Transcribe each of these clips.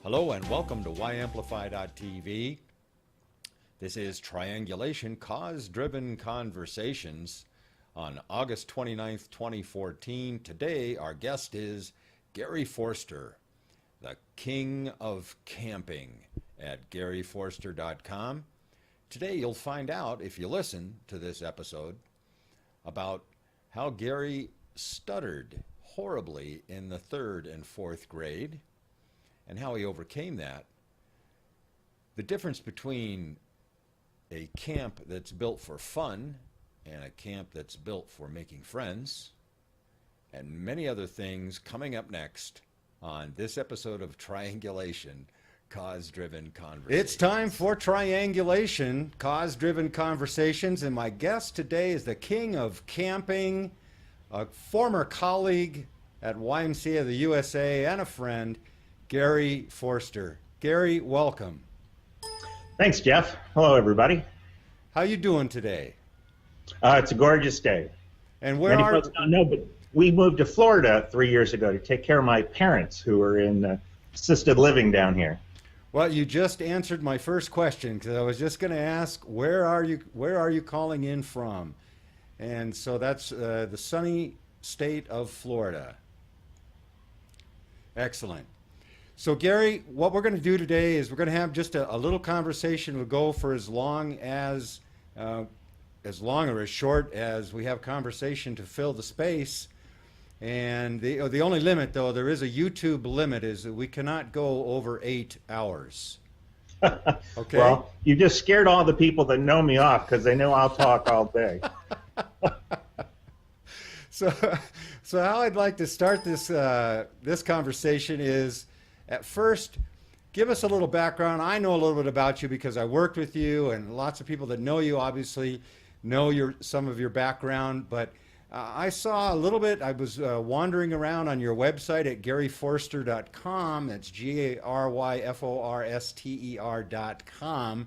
Hello and welcome to YAmplify.tv. This is Triangulation, Cause-Driven Conversations on August 29th, 2014. Today our guest is Gary Forster, the king of camping at GaryForster.com. Today you'll find out, if you listen to this episode, about how Gary stuttered horribly in the 3rd and 4th grade and how he overcame that. The difference between a camp that's built for fun and a camp that's built for making friends, and many other things coming up next on this episode of Triangulation, Cause-Driven Conversations. It's time for Triangulation, Cause-Driven Conversations, and my guest today is the king of camping, a former colleague at YMCA of the USA and a friend, Gary Forster. Gary, welcome. Thanks, Jeff. Hello, everybody. How you doing today? It's a gorgeous day. And where Many are... folks don't know, but we moved to Florida 3 years ago to take care of my parents who are in assisted living down here. Well, you just answered my first question, because I was just going to ask, where are you calling in from? And so that's the sunny state of Florida. Excellent. So Gary, what we're going to do today is we're going to have just a little conversation. We'll go for as long or as short as we have conversation to fill the space. And the only limit, though, there is a YouTube limit, is that we cannot go over 8 hours. Okay. Well, you just scared all the people that know me off because they know I'll talk all day. So how I'd like to start this conversation is, at first, give us a little background. I know a little bit about you because I worked with you, and lots of people that know you obviously know some of your background. But I saw a little bit. I was wandering around on your website at GaryForster.com. That's GaryForster.com.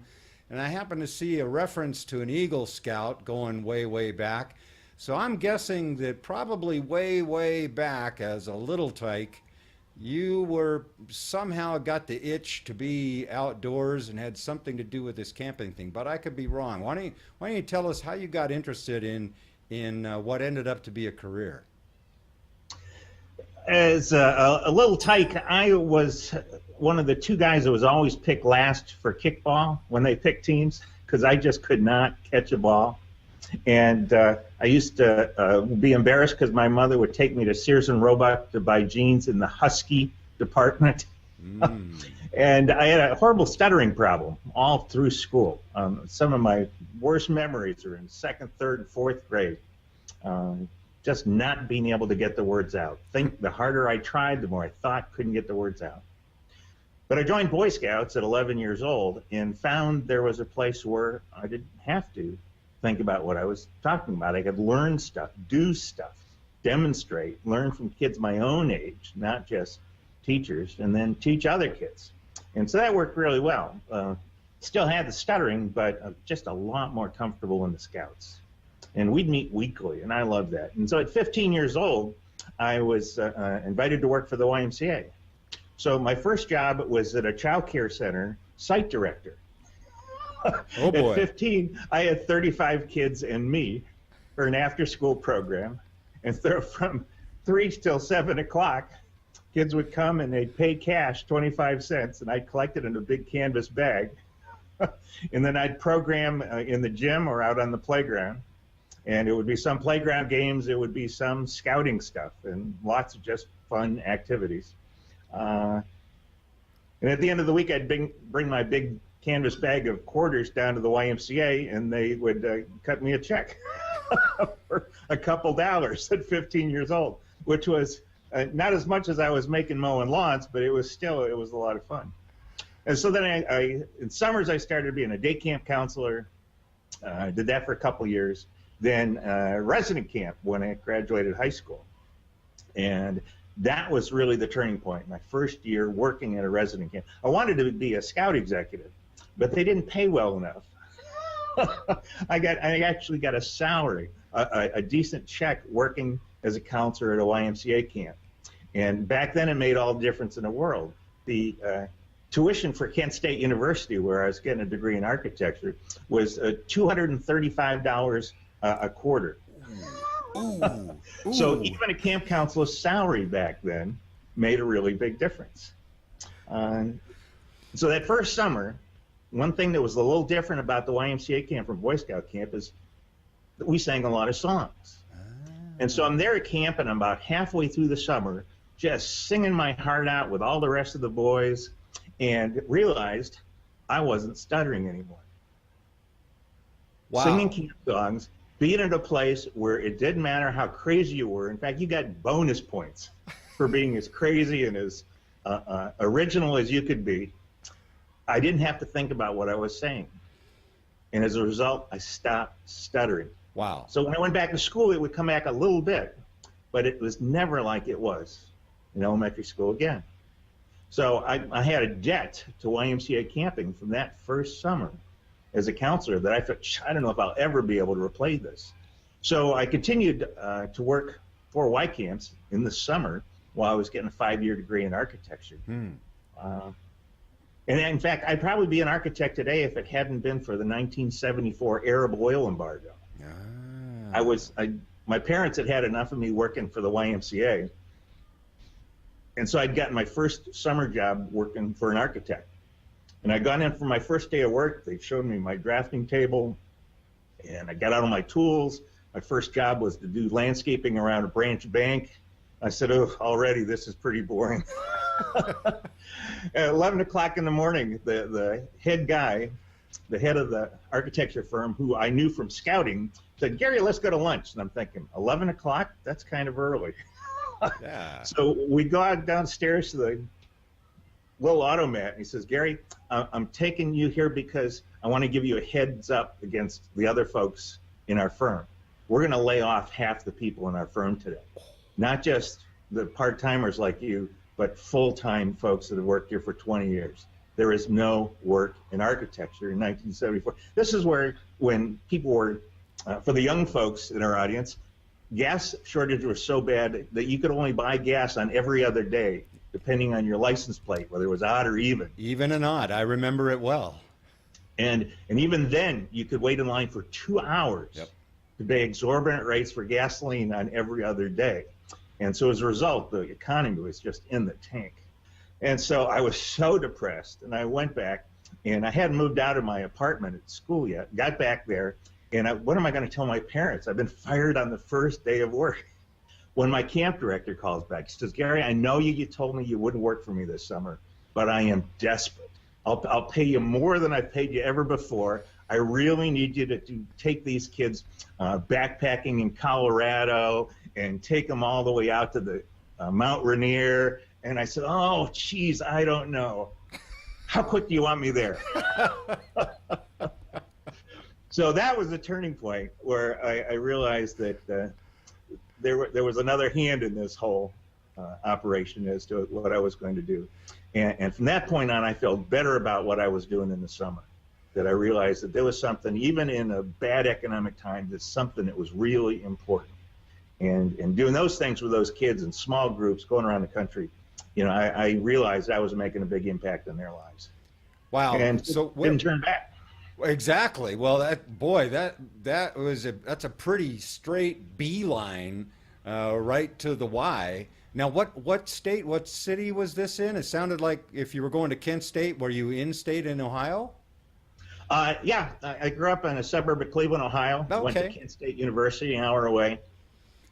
And I happened to see a reference to an Eagle Scout going way, way back. So I'm guessing that probably way, way back as a little tyke, you were somehow got the itch to be outdoors and had something to do with this camping thing, but I could be wrong. Why don't you tell us how you got interested in what ended up to be a career? As a little tyke, I was one of the 2 guys that was always picked last for kickball when they picked teams, because I just could not catch a ball. And I used to be embarrassed because my mother would take me to Sears and Roebuck to buy jeans in the Husky department. And I had a horrible stuttering problem all through school. Some of my worst memories are in 2nd, 3rd, and 4th grade. Just not being able to get the words out. The harder I tried, the more I thought, couldn't get the words out. But I joined Boy Scouts at 11 years old and found there was a place where I didn't have to think about what I was talking about. I could learn stuff, do stuff, demonstrate, learn from kids my own age, not just teachers, and then teach other kids. And so that worked really well. Still had the stuttering, but just a lot more comfortable in the Scouts. And we'd meet weekly, and I loved that. And so at 15 years old, I was invited to work for the YMCA. So my first job was at a child care center, site director. Oh boy. At 15, I had 35 kids and me for an after-school program. And from 3 till 7 o'clock, kids would come and they'd pay cash, 25 cents, and I'd collect it in a big canvas bag. And then I'd program in the gym or out on the playground. And it would be some playground games, it would be some scouting stuff, and lots of just fun activities. And at the end of the week, I'd bring my big canvas bag of quarters down to the YMCA, and they would cut me a check for a couple dollars at 15 years old, which was not as much as I was making mowing lawns, but it was a lot of fun. And so then in summers, I started being a day camp counselor. I did that for a couple years. Then resident camp when I graduated high school. And that was really the turning point, my first year working at a resident camp. I wanted to be a scout executive, but they didn't pay well enough. I actually got a salary, a decent check working as a counselor at a YMCA camp. And back then it made all the difference in the world. The tuition for Kent State University, where I was getting a degree in architecture, was $235 a quarter. Ooh. So even a camp counselor's salary back then made a really big difference. So that first summer, one thing that was a little different about the YMCA camp from Boy Scout camp is that we sang a lot of songs. And so I'm there at camp, and I'm about halfway through the summer, just singing my heart out with all the rest of the boys, and realized I wasn't stuttering anymore. Wow. Singing camp songs, being at a place where it didn't matter how crazy you were. In fact, you got bonus points for being as crazy and as original as you could be. I didn't have to think about what I was saying. And as a result, I stopped stuttering. Wow. So when I went back to school, it would come back a little bit, but it was never like it was in elementary school again. So I had a debt to YMCA camping from that first summer as a counselor that I thought, I don't know if I'll ever be able to repay this. So I continued to work for Y camps in the summer while I was getting a 5-year degree in architecture. And in fact, I'd probably be an architect today if it hadn't been for the 1974 Arab oil embargo. My parents had had enough of me working for the YMCA. And so I'd gotten my first summer job working for an architect. And I got in for my first day of work. They showed me my drafting table, and I got out all my tools. My first job was to do landscaping around a branch bank. I said, oh, already this is pretty boring. At 11 o'clock in the morning, the head guy, the head of the architecture firm, who I knew from scouting, said, Gary, let's go to lunch. And I'm thinking, 11 o'clock? That's kind of early. Yeah. So we go out downstairs to the little automat, and he says, Gary, I'm taking you here because I want to give you a heads up against the other folks in our firm. We're going to lay off half the people in our firm today. Not just the part-timers like you, but full-time folks that have worked here for 20 years. There is no work in architecture in 1974. This is where, when people were, for the young folks in our audience, gas shortage was so bad that you could only buy gas on every other day, depending on your license plate, whether it was odd or even. Even and odd. I remember it well. And even then, you could wait in line for 2 hours to pay exorbitant rates for gasoline on every other day. And so as a result, the economy was just in the tank. And so I was so depressed, and I went back, and I hadn't moved out of my apartment at school yet. Got back there, and what am I going to tell my parents? I've been fired on the first day of work. When my camp director calls back, he says, Gary, I know you told me you wouldn't work for me this summer, but I am desperate. I'll pay you more than I've paid you ever before. I really need you to take these kids backpacking in Colorado and take them all the way out to the Mount Rainier. And I said, oh, geez, I don't know. How quick do you want me there? So that was a turning point where I realized that there was another hand in this whole operation as to what I was going to do. And from that point on, I felt better about what I was doing in the summer, that I realized that there was something, even in a bad economic time, that's something that was really important. And doing those things with those kids in small groups going around the country, I realized I was making a big impact in their lives. Wow. And so didn't turn back. Exactly. Well, that's a pretty straight beeline right to the why. Now, what city was this in? It sounded like if you were going to Kent State, were you in state in Ohio? Yeah, I grew up in a suburb of Cleveland, Ohio. Okay. Went to Kent State University, an hour away.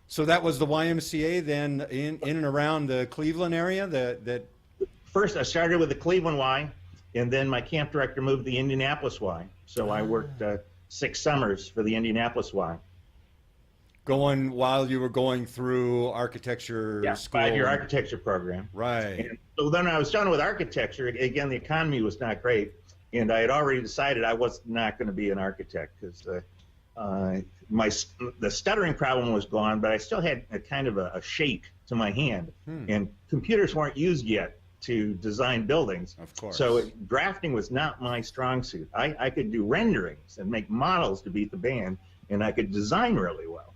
So that was the YMCA then in and around the Cleveland area? First, I started with the Cleveland Y, and then my camp director moved to the Indianapolis Y. So I worked 6 summers for the Indianapolis Y. While you were going through architecture school? 5-year architecture program. Right. And so then I was done with architecture. Again, the economy was not great, and I had already decided I was not going to be an architect because the stuttering problem was gone, but I still had a kind of a shake to my hand, and computers weren't used yet to design buildings. Of course. So drafting was not my strong suit. I could do renderings and make models to beat the band, and I could design really well.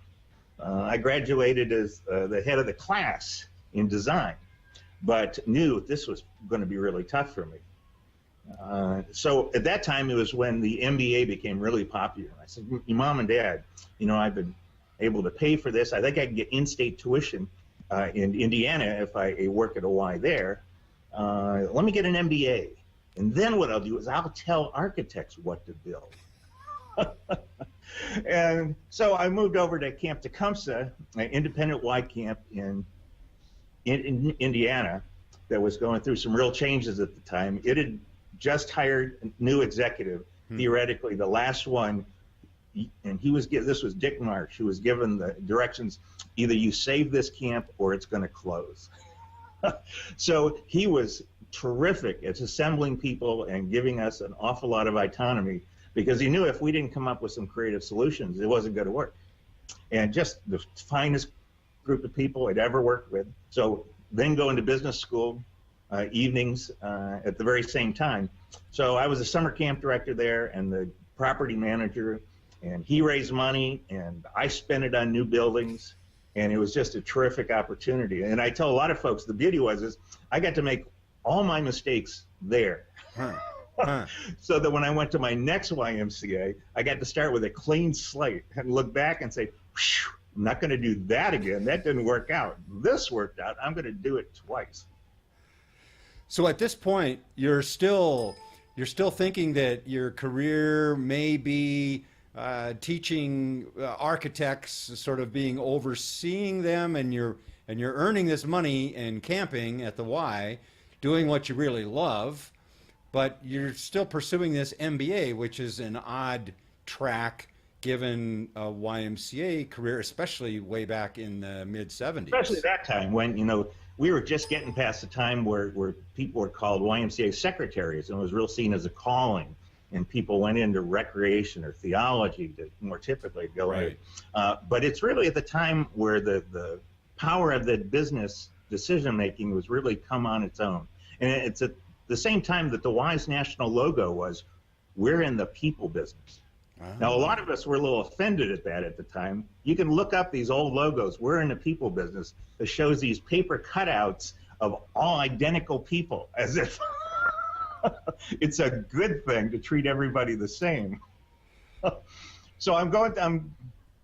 I graduated as the head of the class in design, but knew this was going to be really tough for me. So at that time, it was when the MBA became really popular. I said, Mom and Dad, I've been able to pay for this. I think I can get in-state tuition in Indiana if I work at a Y there. Let me get an MBA. And then what I'll do is I'll tell architects what to build. And so I moved over to Camp Tecumseh, an independent Y camp in Indiana that was going through some real changes at the time. It had just hired a new executive, theoretically the last one, and this was Dick Marsh, who was given the directions, either you save this camp or it's going to close. So he was terrific at assembling people and giving us an awful lot of autonomy, because he knew if we didn't come up with some creative solutions, it wasn't going to work. And just the finest group of people I'd ever worked with. So then going to business school, evenings at the very same time. So I was a summer camp director there and the property manager, and he raised money and I spent it on new buildings, and it was just a terrific opportunity. And I tell a lot of folks, the beauty is I got to make all my mistakes there. So that when I went to my next YMCA, I got to start with a clean slate and look back and say, I'm not going to do that again. That didn't work out. This worked out. I'm going to do it twice. So at this point, you're still thinking that your career may be teaching architects, sort of being overseeing them, and you're earning this money and camping at the Y, doing what you really love, but you're still pursuing this MBA, which is an odd track given a YMCA career, especially way back in the mid-'70s. Especially that time when, we were just getting past the time where people were called YMCA secretaries, and it was real seen as a calling, and people went into recreation or theology to more typically go right. in. But it's really at the time where the power of the business decision-making was really come on its own. And it's at the same time that the Y's national logo was, we're in the people business. Now, a lot of us were a little offended at that at the time. You can look up these old logos. We're in the people business. That shows these paper cutouts of all identical people, as if it's a good thing to treat everybody the same. So I'm going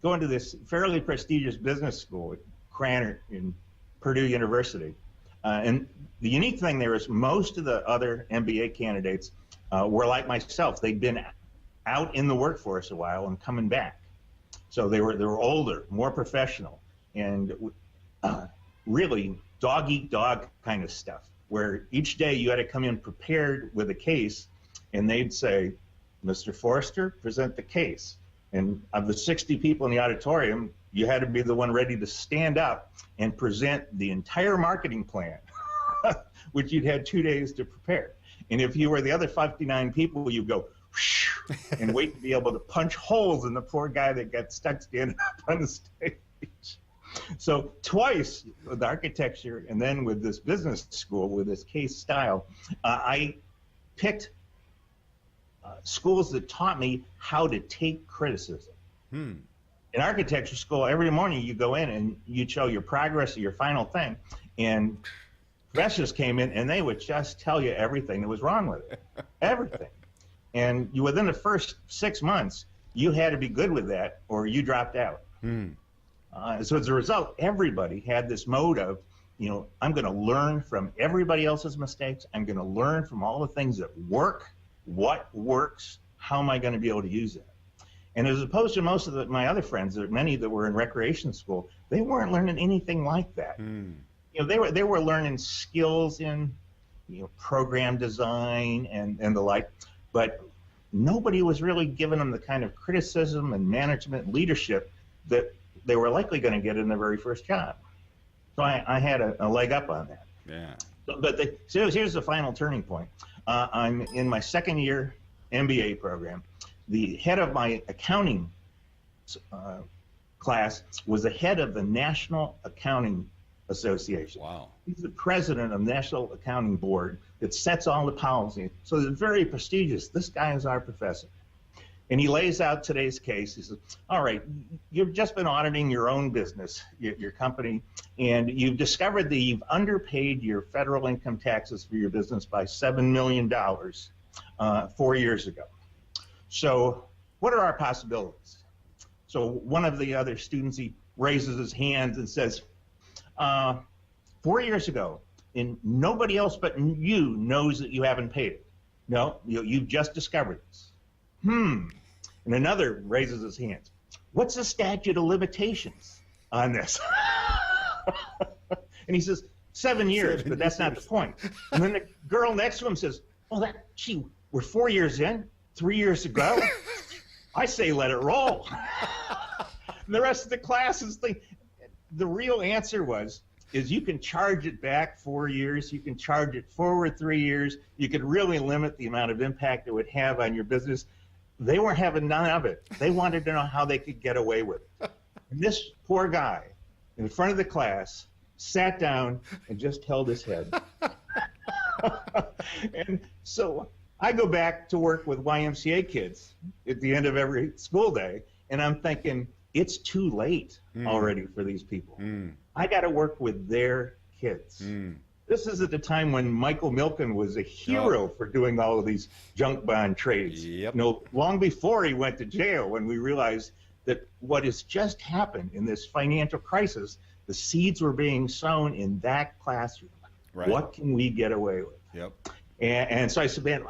to this fairly prestigious business school at Krannert in Purdue University. And the unique thing there is most of the other MBA candidates were like myself. They'd been out in the workforce a while and coming back. So they were older, more professional, and really dog-eat-dog kind of stuff, where each day you had to come in prepared with a case, and they'd say, Mr. Forster, present the case. And of the 60 people in the auditorium, you had to be the one ready to stand up and present the entire marketing plan, which you'd had 2 days to prepare. And if you were the other 59 people, you'd go, and wait to be able to punch holes in the poor guy that got stuck standing up on the stage. So twice with architecture and then with this business school, with this case style, I picked schools that taught me how to take criticism. In architecture school, every morning you go in and you'd show your progress or your final thing, and professors came in and they would just tell you everything that was wrong with it. Everything. And within the first 6 months, you had to be good with that or you dropped out. So as a result, everybody had this mode of, I'm going to learn from everybody else's mistakes. I'm going to learn from all the things that work, what works, how am I going to be able to use it? And as opposed to most of my other friends, many that were in recreation school, they weren't learning anything like that. They were learning skills in program design and the like. But nobody was really giving them the kind of criticism and management and leadership that they were likely going to get in their very first job. So I had a leg up on that. Yeah. So here's the final turning point. I'm in my second year MBA program. The head of my accounting class was the head of the National Accounting Association. Wow. He's the president of the National Accounting Board that sets all the policy. So it's very prestigious. This guy is our professor. And he lays out today's case. He says, all right, you've just been auditing your own business, your company, and you've discovered that you've underpaid your federal income taxes for your business by $7 million. 4 years ago. So what are our possibilities? So one of the other students, he raises his hands and says, 4 years ago, and nobody else but you knows that you haven't paid it. No, you've just discovered this. And another raises his hands. What's the statute of limitations on this? And he says, 7 years, but that's not the point. And then the girl next to him says, oh, we're 4 years in, 3 years ago. I say let it roll. And the rest of the class is thinking, the real answer is you can charge it back 4 years, you can charge it forward 3 years, you could really limit the amount of impact it would have on your business. They weren't having none of it. They wanted to know how they could get away with it. And this poor guy in front of the class sat down and just held his head. And so I go back to work with YMCA kids at the end of every school day, and I'm thinking, it's too late already for these people. I got to work with their kids. This is at the time when Michael Milken was a hero for doing all of these junk bond trades. Yep. Long before he went to jail, when we realized that what has just happened in this financial crisis, the seeds were being sown in that classroom. Right. What can we get away with? Yep. And so I said, man,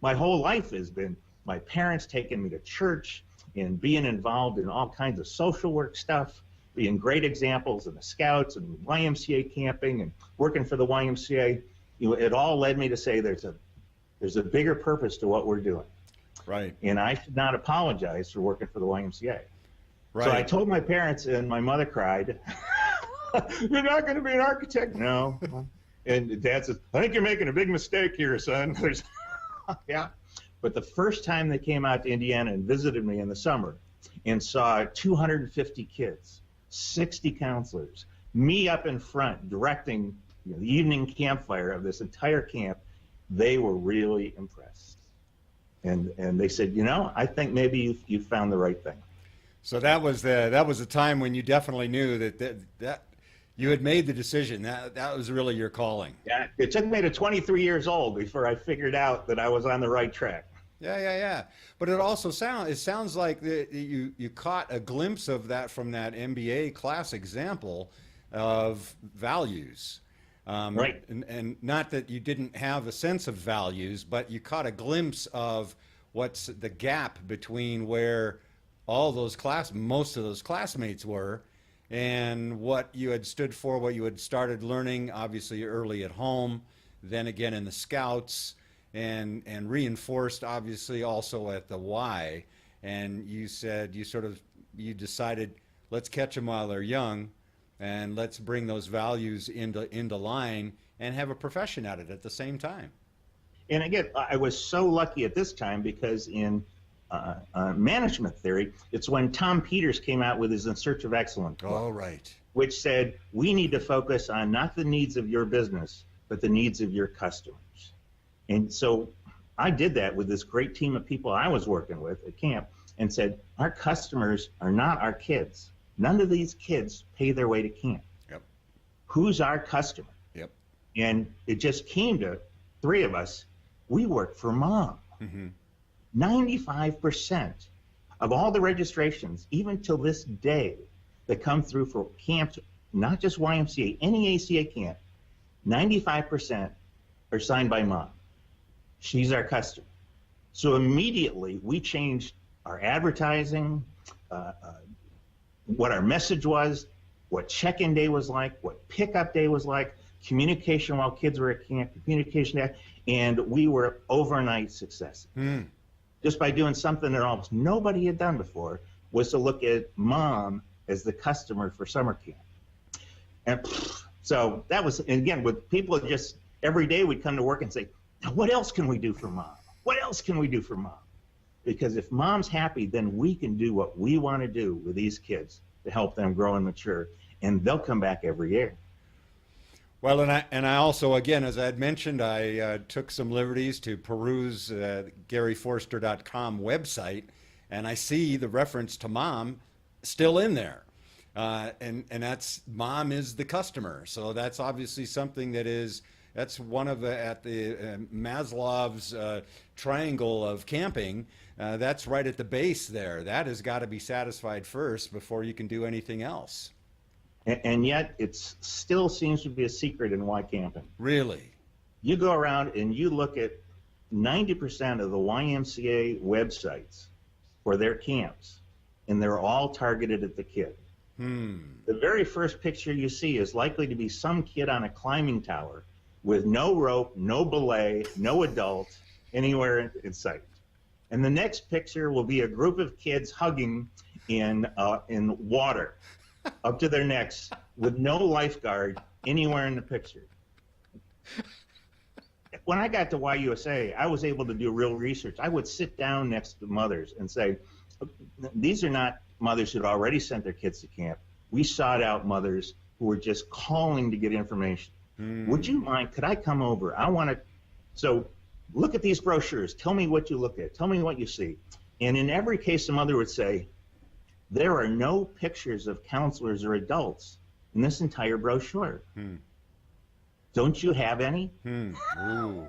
my whole life has been my parents taking me to church and being involved in all kinds of social work stuff, being great examples in the Scouts and YMCA camping and working for the YMCA. It all led me to say there's a bigger purpose to what we're doing. Right. And I should not apologize for working for the YMCA. Right. So I told my parents, and my mother cried, "You're not going to be an architect?" No. And Dad says, "I think you're making a big mistake here, son." Yeah. But the first time they came out to Indiana and visited me in the summer and saw 250 kids, 60 counselors, me up in front directing the evening campfire of this entire camp, they were really impressed. And they said, I think maybe you found the right thing. So that was the time when you definitely knew that you had made the decision. That was really your calling. Yeah, it took me to 23 years old before I figured out that I was on the right track. Yeah. But it also sounds like you caught a glimpse of that from that MBA class example of values. Right. And not that you didn't have a sense of values, but you caught a glimpse of what's the gap between where most of those classmates were and what you had stood for, what you had started learning, obviously early at home, then again in the Scouts, and reinforced obviously also at the Y. And you said you decided, let's catch them while they're young, and let's bring those values into line and have a profession at it at the same time. And again, I was so lucky at this time because in management theory, it's when Tom Peters came out with his In Search of Excellence book, All right. which said we need to focus on not the needs of your business, but the needs of your customers. And so I did that with this great team of people I was working with at camp and said, our customers are not our kids. None of these kids pay their way to camp. Yep. Who's our customer? Yep. And it just came to three of us. We work for Mom. 95% of all the registrations, even till this day, that come through for camps, not just YMCA, any ACA camp, 95% are signed by Mom. She's our customer. So immediately we changed our advertising, what our message was, what check-in day was like, what pickup day was like, communication while kids were at camp, communication day, and we were overnight successes. Just by doing something that almost nobody had done before, was to look at Mom as the customer for summer camp. And so that was, and again, with people just every day we'd come to work and say, now what else can we do for Mom? What else can we do for Mom? Because if Mom's happy, then we can do what we want to do with these kids to help them grow and mature, and they'll come back every year. Well, and I also, again, as I had mentioned, I took some liberties to peruse GaryForster.com website, and I see the reference to Mom still in there. And that's Mom is the customer. So that's obviously something that is that's one of the at the Maslow's triangle of camping. That's right at the base there. That has got to be satisfied first before you can do anything else. And yet it still seems to be a secret in Y camping. Really? You go around and you look at 90% of the YMCA websites for their camps, and they're all targeted at the kid. The very first picture you see is likely to be some kid on a climbing tower with no rope, no belay, no adult anywhere in sight. And the next picture will be a group of kids hugging in water up to their necks with no lifeguard anywhere in the picture. When I got to YUSA, I was able to do real research. I would sit down next to mothers and say, these are not mothers who had already sent their kids to camp. We sought out mothers who were just calling to get information. Would you mind, could I come over? I want to, so look at these brochures. Tell me what you look at. Tell me what you see. And in every case, the mother would say, there are no pictures of counselors or adults in this entire brochure. Don't you have any? Ooh.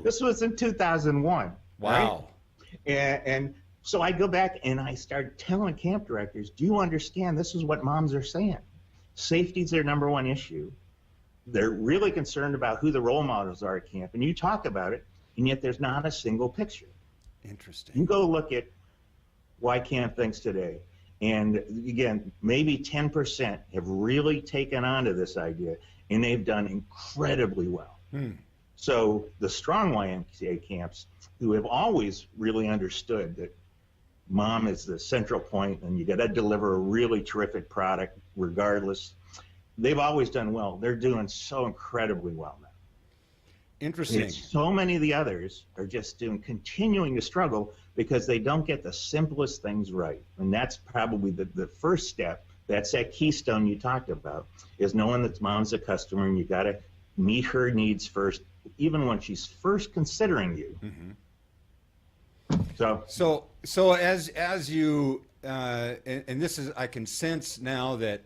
This was in 2001. Wow. Right? And so I go back and I start telling camp directors, do you understand this is what moms are saying? Safety's their number one issue. They're really concerned about who the role models are at camp. And you talk about it, and yet there's not a single picture. Interesting. You go look at why camp thinks today. And again, maybe 10% have really taken on to this idea, and they've done incredibly well. So the strong YMCA camps, who have always really understood that mom is the central point and you got to deliver a really terrific product regardless, they've always done well. They're doing so incredibly well now. Interesting. And so many of the others are just continuing to struggle because they don't get the simplest things right. And that's probably the first step. That's that keystone you talked about, is knowing that mom's a customer and you got to meet her needs first, even when she's first considering you. So as you and this is, I can sense now that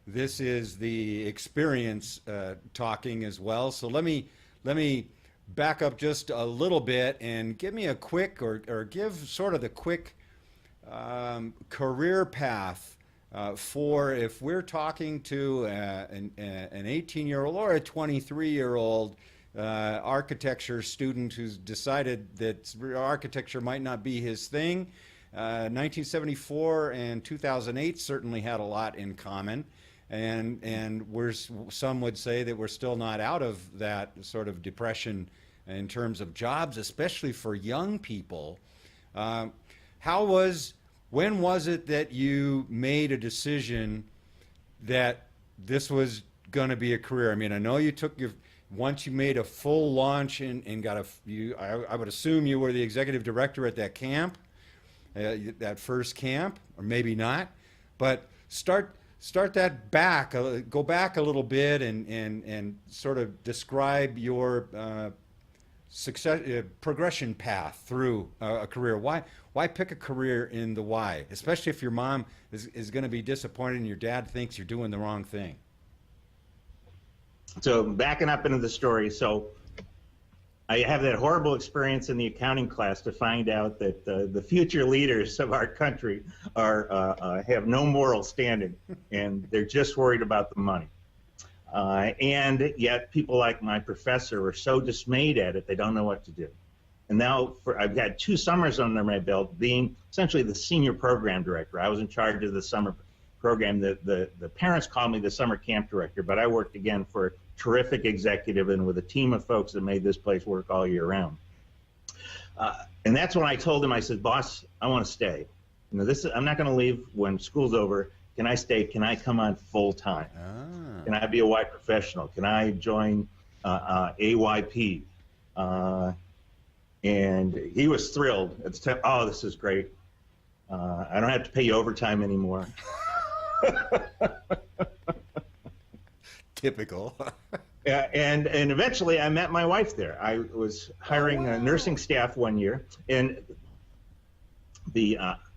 this is the experience talking as well. So let me back up just a little bit and give me a quick or give sort of the quick career path for if we're talking to an 18-year-old or a 23-year-old architecture student who's decided that architecture might not be his thing. 1974 and 2008 certainly had a lot in common. And some would say that we're still not out of that sort of depression in terms of jobs, especially for young people. When was it that you made a decision that this was going to be a career? I mean, I know you took once you made a full launch and got I would assume you were the executive director at that camp, that first camp, or maybe not, but start that back, go back a little bit and sort of describe your progression path through a career. Why pick a career in the Y, especially if your mom is going to be disappointed and your dad thinks you're doing the wrong thing? So backing up into the story, so I have that horrible experience in the accounting class to find out that the future leaders of our country have no moral standing, and they're just worried about the money. And yet people like my professor are so dismayed at it, they don't know what to do. And now I've had 2 summers under my belt being essentially the senior program director. I was in charge of the summer program. The parents called me the summer camp director, but I worked again for a terrific executive and with a team of folks that made this place work all year round. And that's when I told him, I said, boss, I want to stay. You know, I'm not going to leave when school's over. Can I stay? Can I come on full time? Can I be a Y professional? Can I join AYP? And he was thrilled at the time. Oh, this is great. I don't have to pay you overtime anymore. Typical. Yeah, and eventually I met my wife there. I was hiring nursing staff one year, and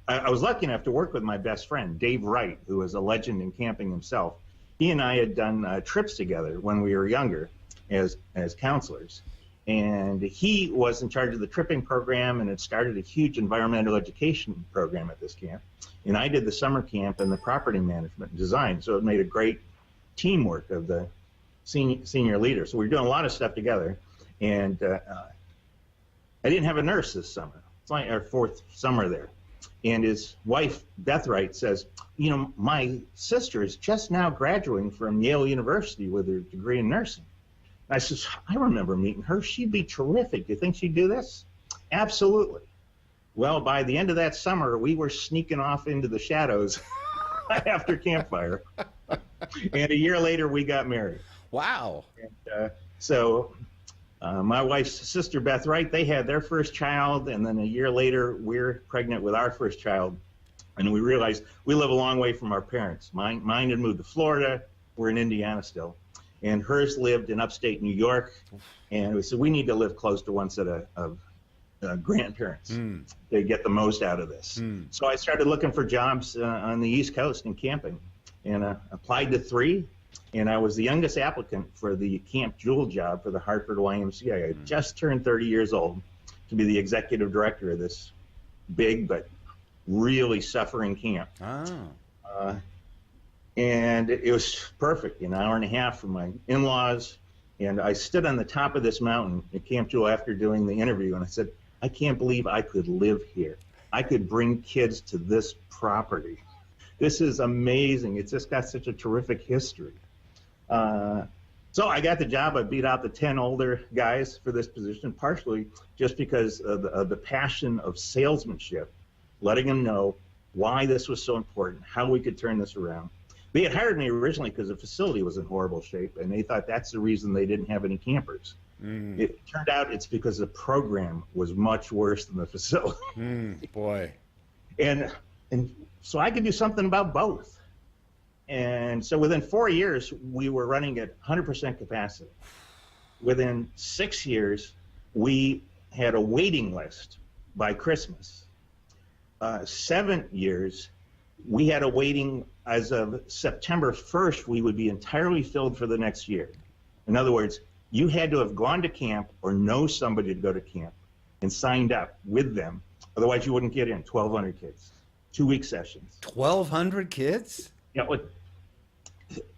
I was lucky enough to work with my best friend, Dave Wright, who is a legend in camping himself. He and I had done trips together when we were younger, as counselors. And he was in charge of the tripping program and had started a huge environmental education program at this camp. And I did the summer camp and the property management and design. So it made a great teamwork of the senior leaders. So we were doing a lot of stuff together. And I didn't have a nurse this summer. It's like our fourth summer there. And his wife, Beth Wright, says, you know, my sister is just now graduating from Yale University with her degree in nursing. I says, I remember meeting her. She'd be terrific. Do you think she'd do this? Absolutely. Well, by the end of that summer, we were sneaking off into the shadows after campfire. And a year later, we got married. Wow. And, my wife's sister, Beth Wright, they had their first child. And then a year later, we're pregnant with our first child. And we realized we live a long way from our parents. Mine had moved to Florida. We're in Indiana still. And hers lived in upstate New York, and we said we need to live close to one set of grandparents to get the most out of this. So I started looking for jobs on the East Coast in camping, and applied to 3, and I was the youngest applicant for the Camp Jewel job for the Hartford YMCA. I had just turned 30 years old to be the executive director of this big but really suffering camp. And it was perfect, an hour and a half from my in-laws. And I stood on the top of this mountain at Camp Jewel after doing the interview, and I said, I can't believe I could live here. I could bring kids to this property. This is amazing. It's just got such a terrific history. So I got the job. I beat out the 10 older guys for this position, partially just because of the passion of salesmanship, letting them know why this was so important, how we could turn this around. They had hired me originally because the facility was in horrible shape, and they thought that's the reason they didn't have any campers. It turned out it's because the program was much worse than the facility. Boy. And so I could do something about both. And so within 4 years, we were running at 100% capacity. Within 6 years, we had a waiting list by Christmas. 7 years, we had a waiting. As of September 1st, we would be entirely filled for the next year. In other words, you had to have gone to camp or know somebody to go to camp and signed up with them. Otherwise, you wouldn't get in. 1,200 kids, 2-week sessions. 1,200 kids? Yeah,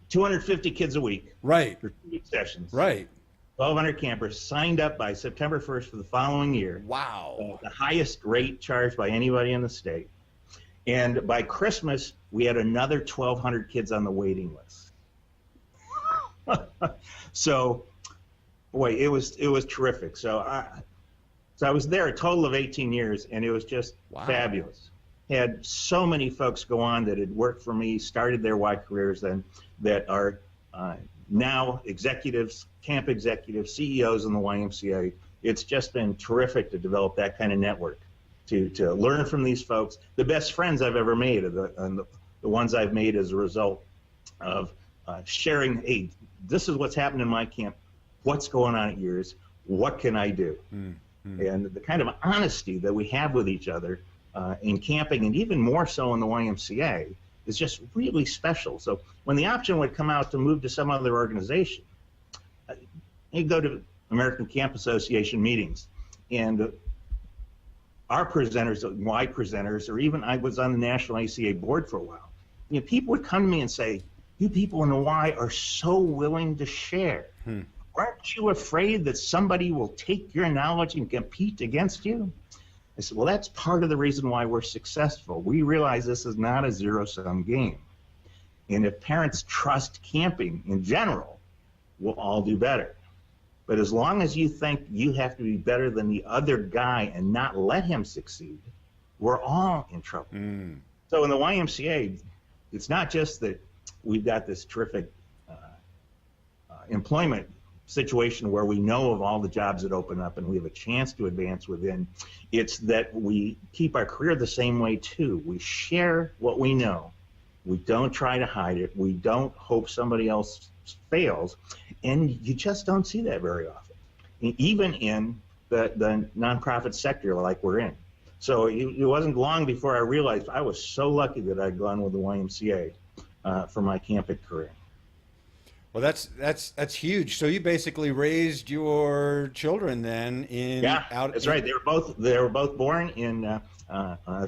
250 kids a week. Right. For 2-week sessions. Right. 1,200 campers signed up by September 1st for the following year. Wow. The highest rate charged by anybody in the state. And by Christmas, we had another 1,200 kids on the waiting list. So, boy, it was terrific. So I was there a total of 18 years, and it was just fabulous. Had so many folks go on that had worked for me, started their Y careers then, that are now executives, camp executives, CEOs in the YMCA. It's just been terrific to develop that kind of network. To learn from these folks. The best friends I've ever made are the ones I've made as a result of sharing, hey, this is what's happened in my camp, what's going on at yours, what can I do? And the kind of honesty that we have with each other in camping, and even more so in the YMCA, is just really special. So when the option would come out to move to some other organization, you go to American Camp Association meetings, and our presenters, Y presenters, or even I was on the National ACA board for a while, people would come to me and say, you people in the Y are so willing to share. Aren't you afraid that somebody will take your knowledge and compete against you? I said, well, that's part of the reason why we're successful. We realize this is not a zero-sum game. And if parents trust camping in general, we'll all do better. But as long as you think you have to be better than the other guy and not let him succeed, we're all in trouble. So in the YMCA, it's not just that we've got this terrific employment situation where we know of all the jobs that open up and we have a chance to advance within. It's that we keep our career the same way too. We share what we know. We don't try to hide it. We don't hope somebody else fails. And you just don't see that very often, even in the nonprofit sector like we're in. So it wasn't long before I realized I was so lucky that I'd gone with the YMCA for my camping career. Well, that's huge. So you basically raised your children then in Yeah, out that's in, right. They were both born in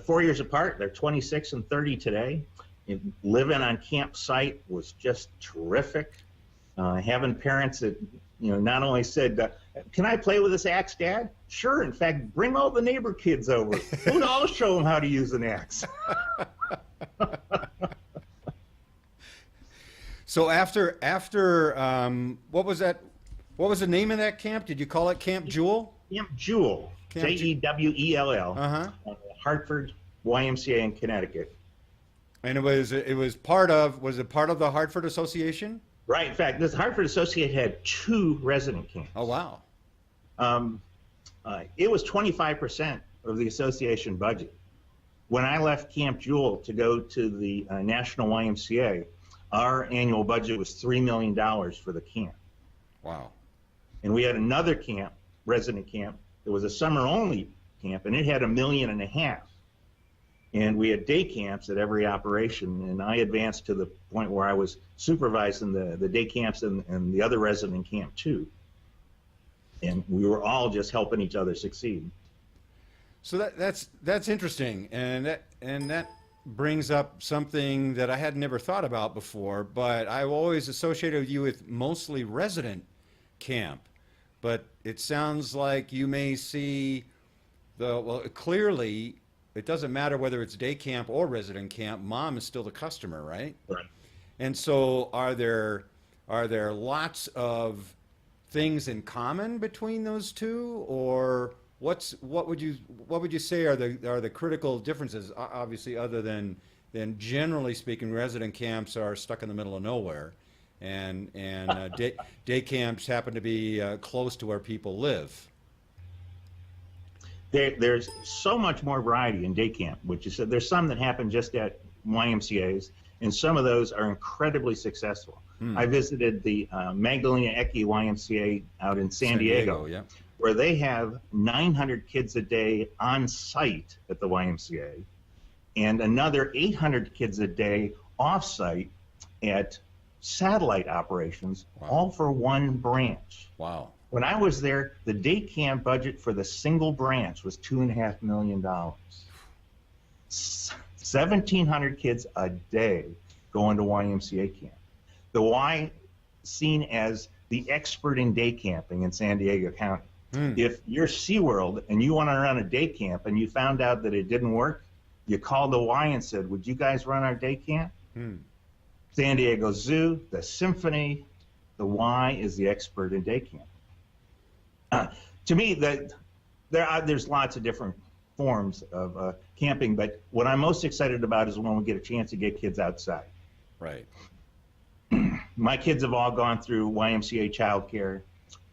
4 years apart. They're 26 and 30 today. And living on campsite was just terrific. Having parents that not only said, "Can I play with this axe, Dad?" Sure. In fact, bring all the neighbor kids over. I'll show them how to use an axe. So what was that? What was the name of that camp? Did you call it Camp Jewel? Camp Jewel, Jewell, Uh-huh. Hartford YMCA in Connecticut. And it was part of the Hartford Association? Right. In fact, this Hartford Associate had 2 resident camps. Oh wow. It was 25% of the association budget. When I left Camp Jewel to go to the National YMCA, our annual budget was $3 million for the camp. Wow. And we had another camp, resident camp, that was a summer-only camp, and it had $1.5 million. And we had day camps at every operation, and I advanced to the point where I was supervising the day camps and the other resident camp too. And we were all just helping each other succeed. So that's interesting, and that brings up something that I had never thought about before, but I've always associated you with mostly resident camp. But it sounds like you may see clearly it doesn't matter whether it's day camp or resident camp, mom is still the customer, right? Right. And so are there lots of things in common between those two, or what would you say are the critical differences? Obviously, other than generally speaking, resident camps are stuck in the middle of nowhere, and day camps happen to be close to where people live. There's so much more variety in day camp, which is there's some that happen just at YMCA's, and some of those are incredibly successful. I visited the Magdalena Ecke YMCA out in San Diego, yeah. where they have 900 kids a day on site at the YMCA, and another 800 kids a day off-site at satellite operations, Wow. all for one branch. Wow. When I was there, the day camp budget for the single branch was $2.5 million. 1,700 kids a day going to YMCA camp. The Y seen as the expert in day camping in San Diego County. If you're SeaWorld and you want to run a day camp and you found out that it didn't work, you called the Y and said, "Would you guys run our day camp?" San Diego Zoo, the Symphony, the Y is the expert in day camp. To me, there's lots of different forms of camping, but what I'm most excited about is when we get a chance to get kids outside. Right. My kids have all gone through YMCA childcare.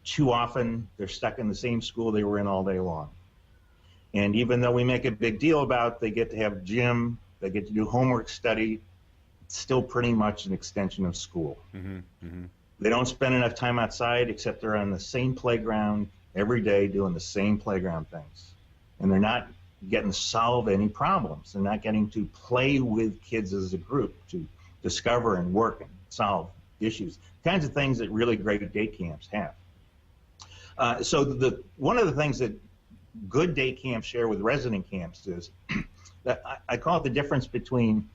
Too often, they're stuck in the same school they were in all day long. And even though we make a big deal about they get to have gym, they get to do homework study, it's still pretty much an extension of school. They don't spend enough time outside except they're on the same playground every day doing the same playground things. And they're not getting to solve any problems. They're not getting to play with kids as a group to discover and work and solve issues, kinds of things that really great day camps have. So one of the things that good day camps share with resident camps is that I call it the difference between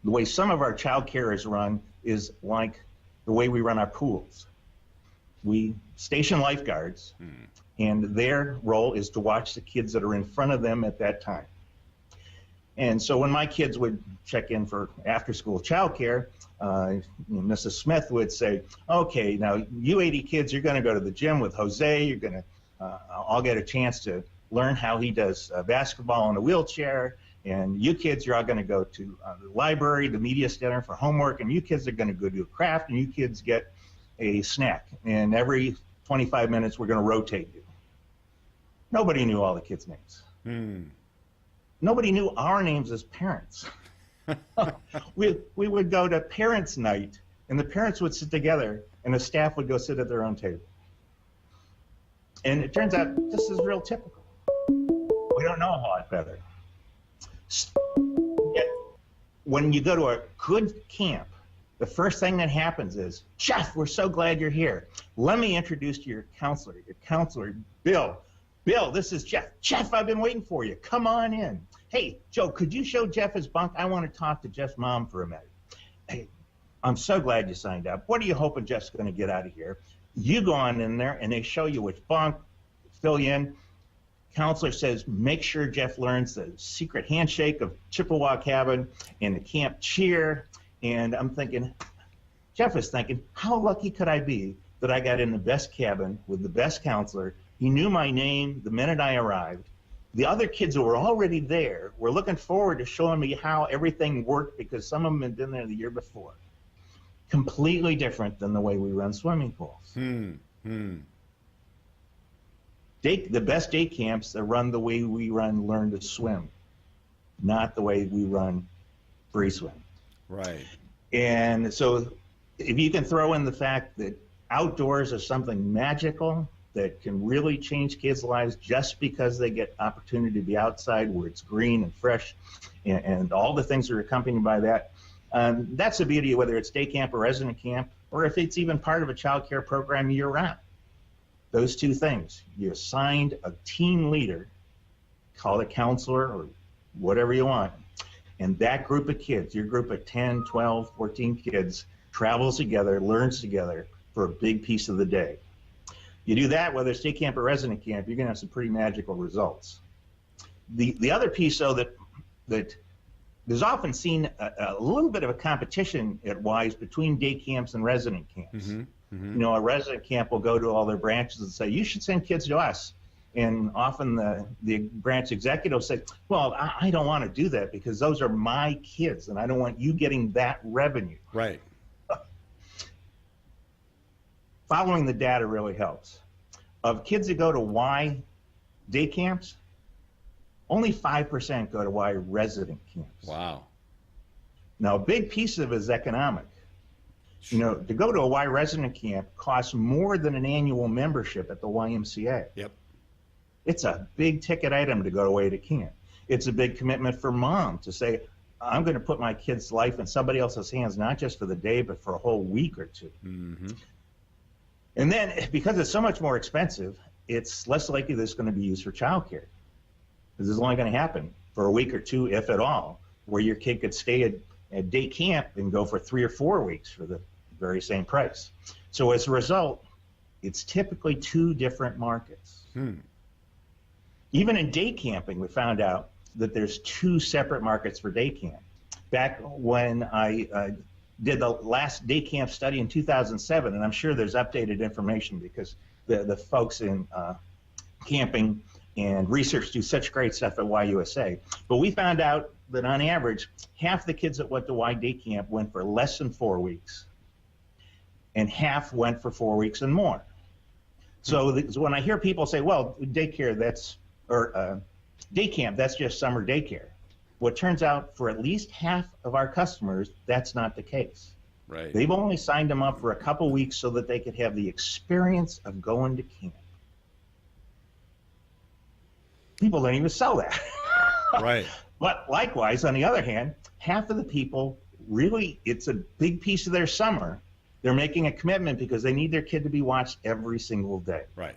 the way some of our child care is run is like the way we run our pools. We station lifeguards, and their role is to watch the kids that are in front of them at that time. And so when my kids would check in for after-school childcare, Mrs. Smith would say, "Okay, now you 80 kids, you're going to go to the gym with Jose. You're going to all get a chance to learn how he does basketball in a wheelchair. And you kids, you're all going to go to the library, the media center for homework. And you kids are going to go do a craft. And you kids get a snack. And every 25 minutes, we're going to rotate you." Nobody knew all the kids' names. Nobody knew our names as parents. We would go to parents' night, and the parents would sit together, and the staff would go sit at their own table. And it turns out this is real typical. We don't know a lot better. when you go to a good camp, the first thing that happens is, Jeff, we're so glad you're here. Let me introduce you to your counselor, Bill. Bill, this is Jeff. Jeff, I've been waiting for you. Come on in. Hey, Joe, could you show Jeff his bunk? I want to talk to Jeff's mom for a minute. Hey, I'm so glad you signed up. What are you hoping Jeff's going to get out of here? You go on in there, and they show you which bunk, fill you in. Counselor says, make sure Jeff learns the secret handshake of Chippewa cabin and the camp cheer. And I'm thinking, Jeff is thinking, how lucky could I be that I got in the best cabin with the best counselor? He knew my name the minute I arrived. The other kids who were already there were looking forward to showing me how everything worked because some of them had been there the year before. Completely different than the way we run swimming pools. The best day camps are run the way we learn to swim, not the way we run free swim. Right. And so if you can throw in the fact that outdoors are something magical that can really change kids' lives just because they get opportunity to be outside where it's green and fresh and all the things that are accompanied by that, that's the beauty of whether it's day camp or resident camp, or if it's even part of a child care program year-round. Those two things. You assigned a team leader, call it a counselor or whatever you want, and that group of kids, your group of 10, 12, 14 kids, travels together, learns together for a big piece of the day. You do that, whether it's day camp or resident camp, you're going to have some pretty magical results. The other piece, though, that there's often seen a little bit of a competition at WISE between day camps and resident camps. You know, a resident camp will go to all their branches and say, you should send kids to us. And often the branch executive say, well, I don't want to do that because those are my kids and I don't want you getting that revenue. Right. Following the data really helps. Of kids that go to Y day camps, only 5% go to Y resident camps. Wow. Now, a big piece of it is economic. You know, to go to a Y resident camp costs more than an annual membership at the YMCA. Yep. It's a big ticket item to go away to camp. It's a big commitment for mom to say, I'm going to put my kid's life in somebody else's hands, not just for the day, but for a whole week or two. And then, because it's so much more expensive, it's less likely that it's going to be used for childcare. Because it's only going to happen for a week or two, if at all, where your kid could stay at day camp and go for 3 or 4 weeks for the very same price. So as a result, it's typically two different markets. Even in day camping, we found out that there's two separate markets for day camp. Back when I did the last day camp study in 2007, and I'm sure there's updated information because the folks in camping and research do such great stuff at YUSA. But we found out that on average, half the kids that went to Y day camp went for less than 4 weeks, and half went for 4 weeks and more. So when I hear people say, well, daycare, day camp, that's just summer daycare. Well, it turns out for at least half of our customers, that's not the case. Right. They've only signed them up for a couple weeks so that they could have the experience of going to camp. People don't even sell that. Right. But likewise, on the other hand, half of the people really, it's a big piece of their summer. They're making a commitment because they need their kid to be watched every single day. Right.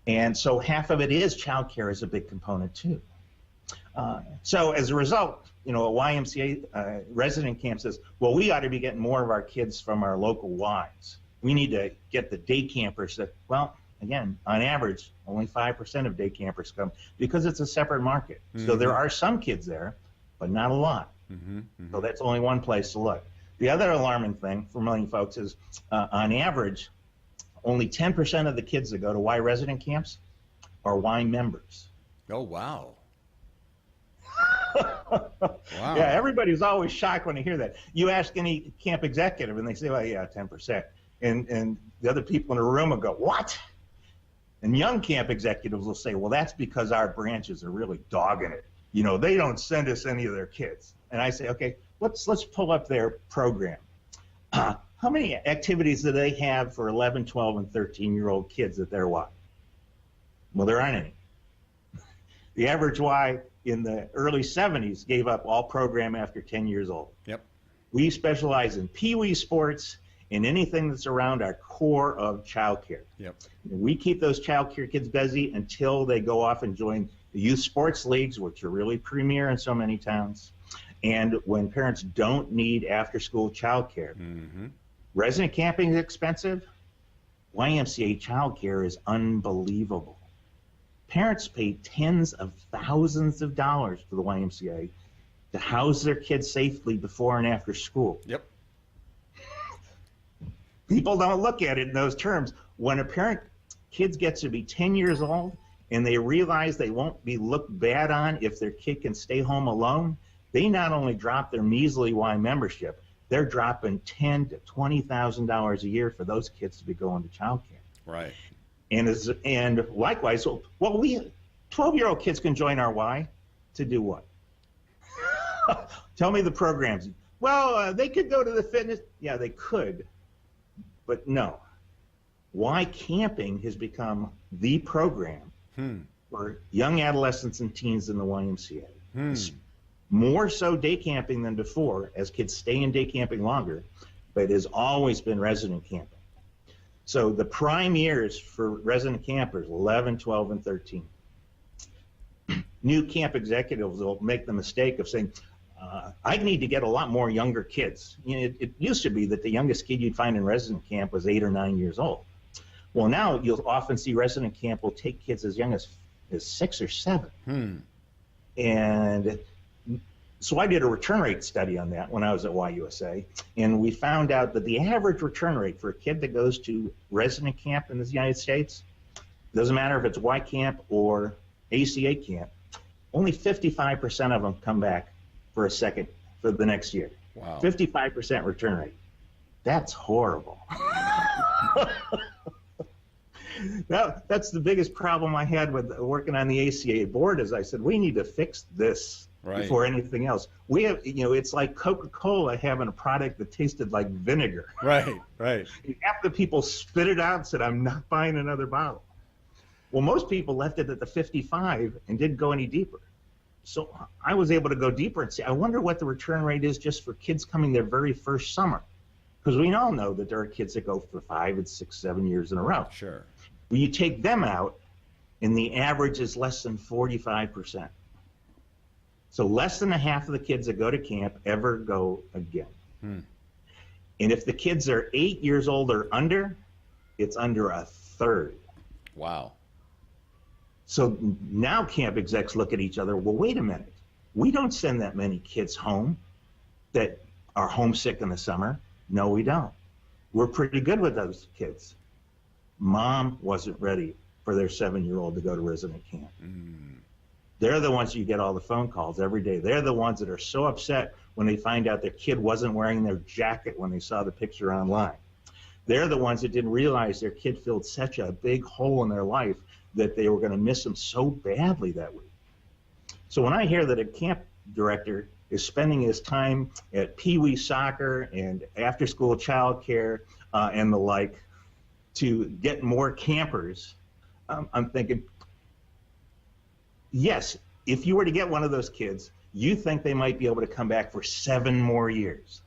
And so half of it is childcare is a big component too. So as a result, you know, a YMCA resident camp says, well, we ought to be getting more of our kids from our local Ys. We need to get the day campers that, well, again, on average, only 5% of day campers come because it's a separate market. So there are some kids there, but not a lot. So that's only one place to look. The other alarming thing for many folks is, on average, only 10% of the kids that go to Y resident camps are Y members. Oh, wow. Wow. Yeah, everybody's always shocked when they hear that. You ask any camp executive, and they say, well, yeah, 10%. And the other people in the room will go, what? And young camp executives will say, well, that's because our branches are really dogging it. You know, they don't send us any of their kids. And I say, okay, let's pull up their program. How many activities do they have for 11, 12, and 13-year-old kids at their Y? Well, there aren't any. The average Y in the early 70s gave up all program after 10 years old. Yep. We specialize in Pee-wee sports and anything that's around our core of childcare. Yep. We keep those childcare kids busy until they go off and join the youth sports leagues, which are really premier in so many towns. And when parents don't need after-school childcare, resident camping is expensive. YMCA childcare is unbelievable. Parents pay tens of thousands of dollars for the YMCA to house their kids safely before and after school. Yep. People don't look at it in those terms. When kids get to be 10 years old and they realize they won't be looked bad on if their kid can stay home alone, they not only drop their measly Y membership, they're dropping $10,000 to $20,000 a year for those kids to be going to childcare. Right. And likewise, 12-year-old kids can join our Y to do what? Tell me the programs. Well, they could go to the fitness. Yeah, they could, but no. Y camping has become the program for young adolescents and teens in the YMCA. It's more so day camping than before, as kids stay in day camping longer, but it has always been resident camping. So the prime years for resident campers, 11, 12, and 13. New camp executives will make the mistake of saying, I need to get a lot more younger kids. You know, it used to be that the youngest kid you'd find in resident camp was 8 or 9 years old. Well, now you'll often see resident camp will take kids as young as 6 or 7. And so I did a return rate study on that when I was at YUSA, and we found out that the average return rate for a kid that goes to resident camp in the United States, doesn't matter if it's Y camp or ACA camp, only 55% of them come back for the next year. Wow. 55% return rate. That's horrible. That's the biggest problem I had with working on the ACA board, is I said, we need to fix this before anything else. We have, it's like Coca-Cola having a product that tasted like vinegar. Right. Half the people spit it out and said, I'm not buying another bottle. Well, most people left it at the 55 and didn't go any deeper. So I was able to go deeper and say, I wonder what the return rate is just for kids coming their very first summer. Because we all know that there are kids that go for 5 and 6, 7 years in a row. Sure. When you take them out, and the average is less than 45%. So less than a half of the kids that go to camp ever go again. And if the kids are 8 years old or under, it's under a third. Wow. So now camp execs look at each other, well, wait a minute. We don't send that many kids home that are homesick in the summer. No, we don't. We're pretty good with those kids. Mom wasn't ready for their 7-year-old to go to resident camp. They're the ones you get all the phone calls every day. They're the ones that are so upset when they find out their kid wasn't wearing their jacket when they saw the picture online. They're the ones that didn't realize their kid filled such a big hole in their life that they were going to miss them so badly that week. So when I hear that a camp director is spending his time at Pee-wee soccer and after-school childcare and the like to get more campers, I'm thinking, yes, if you were to get one of those kids, you think they might be able to come back for 7 more years.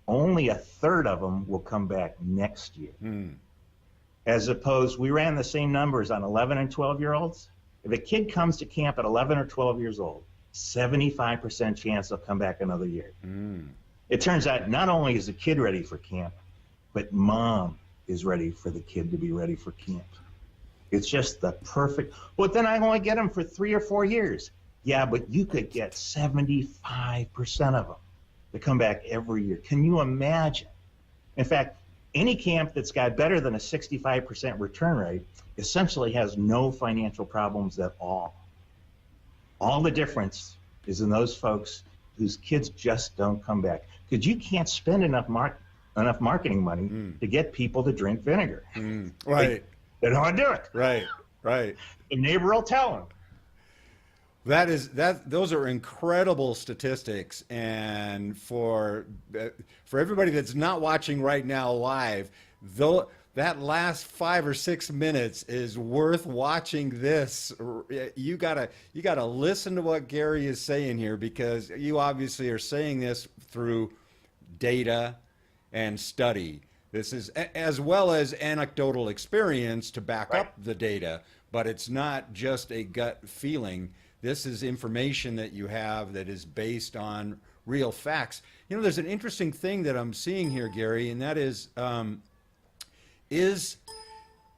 Only a third of them will come back next year. As opposed, we ran the same numbers on 11 and 12-year-olds. If a kid comes to camp at 11 or 12 years old, 75% chance they'll come back another year. It turns out not only is the kid ready for camp, but mom is ready for the kid to be ready for camp. It's just the perfect, well, then I only get them for 3 or 4 years. Yeah, but you could get 75% of them to come back every year. Can you imagine? In fact, any camp that's got better than a 65% return rate essentially has no financial problems at all. All the difference is in those folks whose kids just don't come back. Because you can't spend enough marketing money to get people to drink vinegar. Right. They don't want to do it. Right. The neighbor will tell them. Those are incredible statistics, and for everybody that's not watching right now live, that last 5 or 6 minutes is worth watching this. You gotta listen to what Gary is saying here, because you obviously are saying this through data and study. This is as well as anecdotal experience to back Right. up the data, but it's not just a gut feeling. This is information that you have that is based on real facts. You know, there's an interesting thing that I'm seeing here, Gary, and that is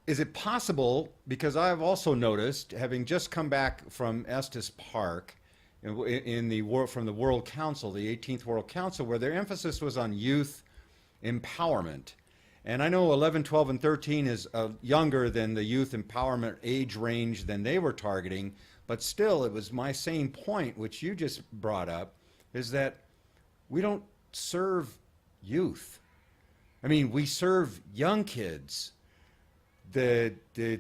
it possible, because I've also noticed, having just come back from Estes Park in the from the World Council, the 18th World Council, where their emphasis was on youth empowerment. And I know 11, 12, and 13 is younger than the youth empowerment age range than they were targeting, but still, it was my same point, which you just brought up, is that we don't serve youth. I mean, we serve young kids, the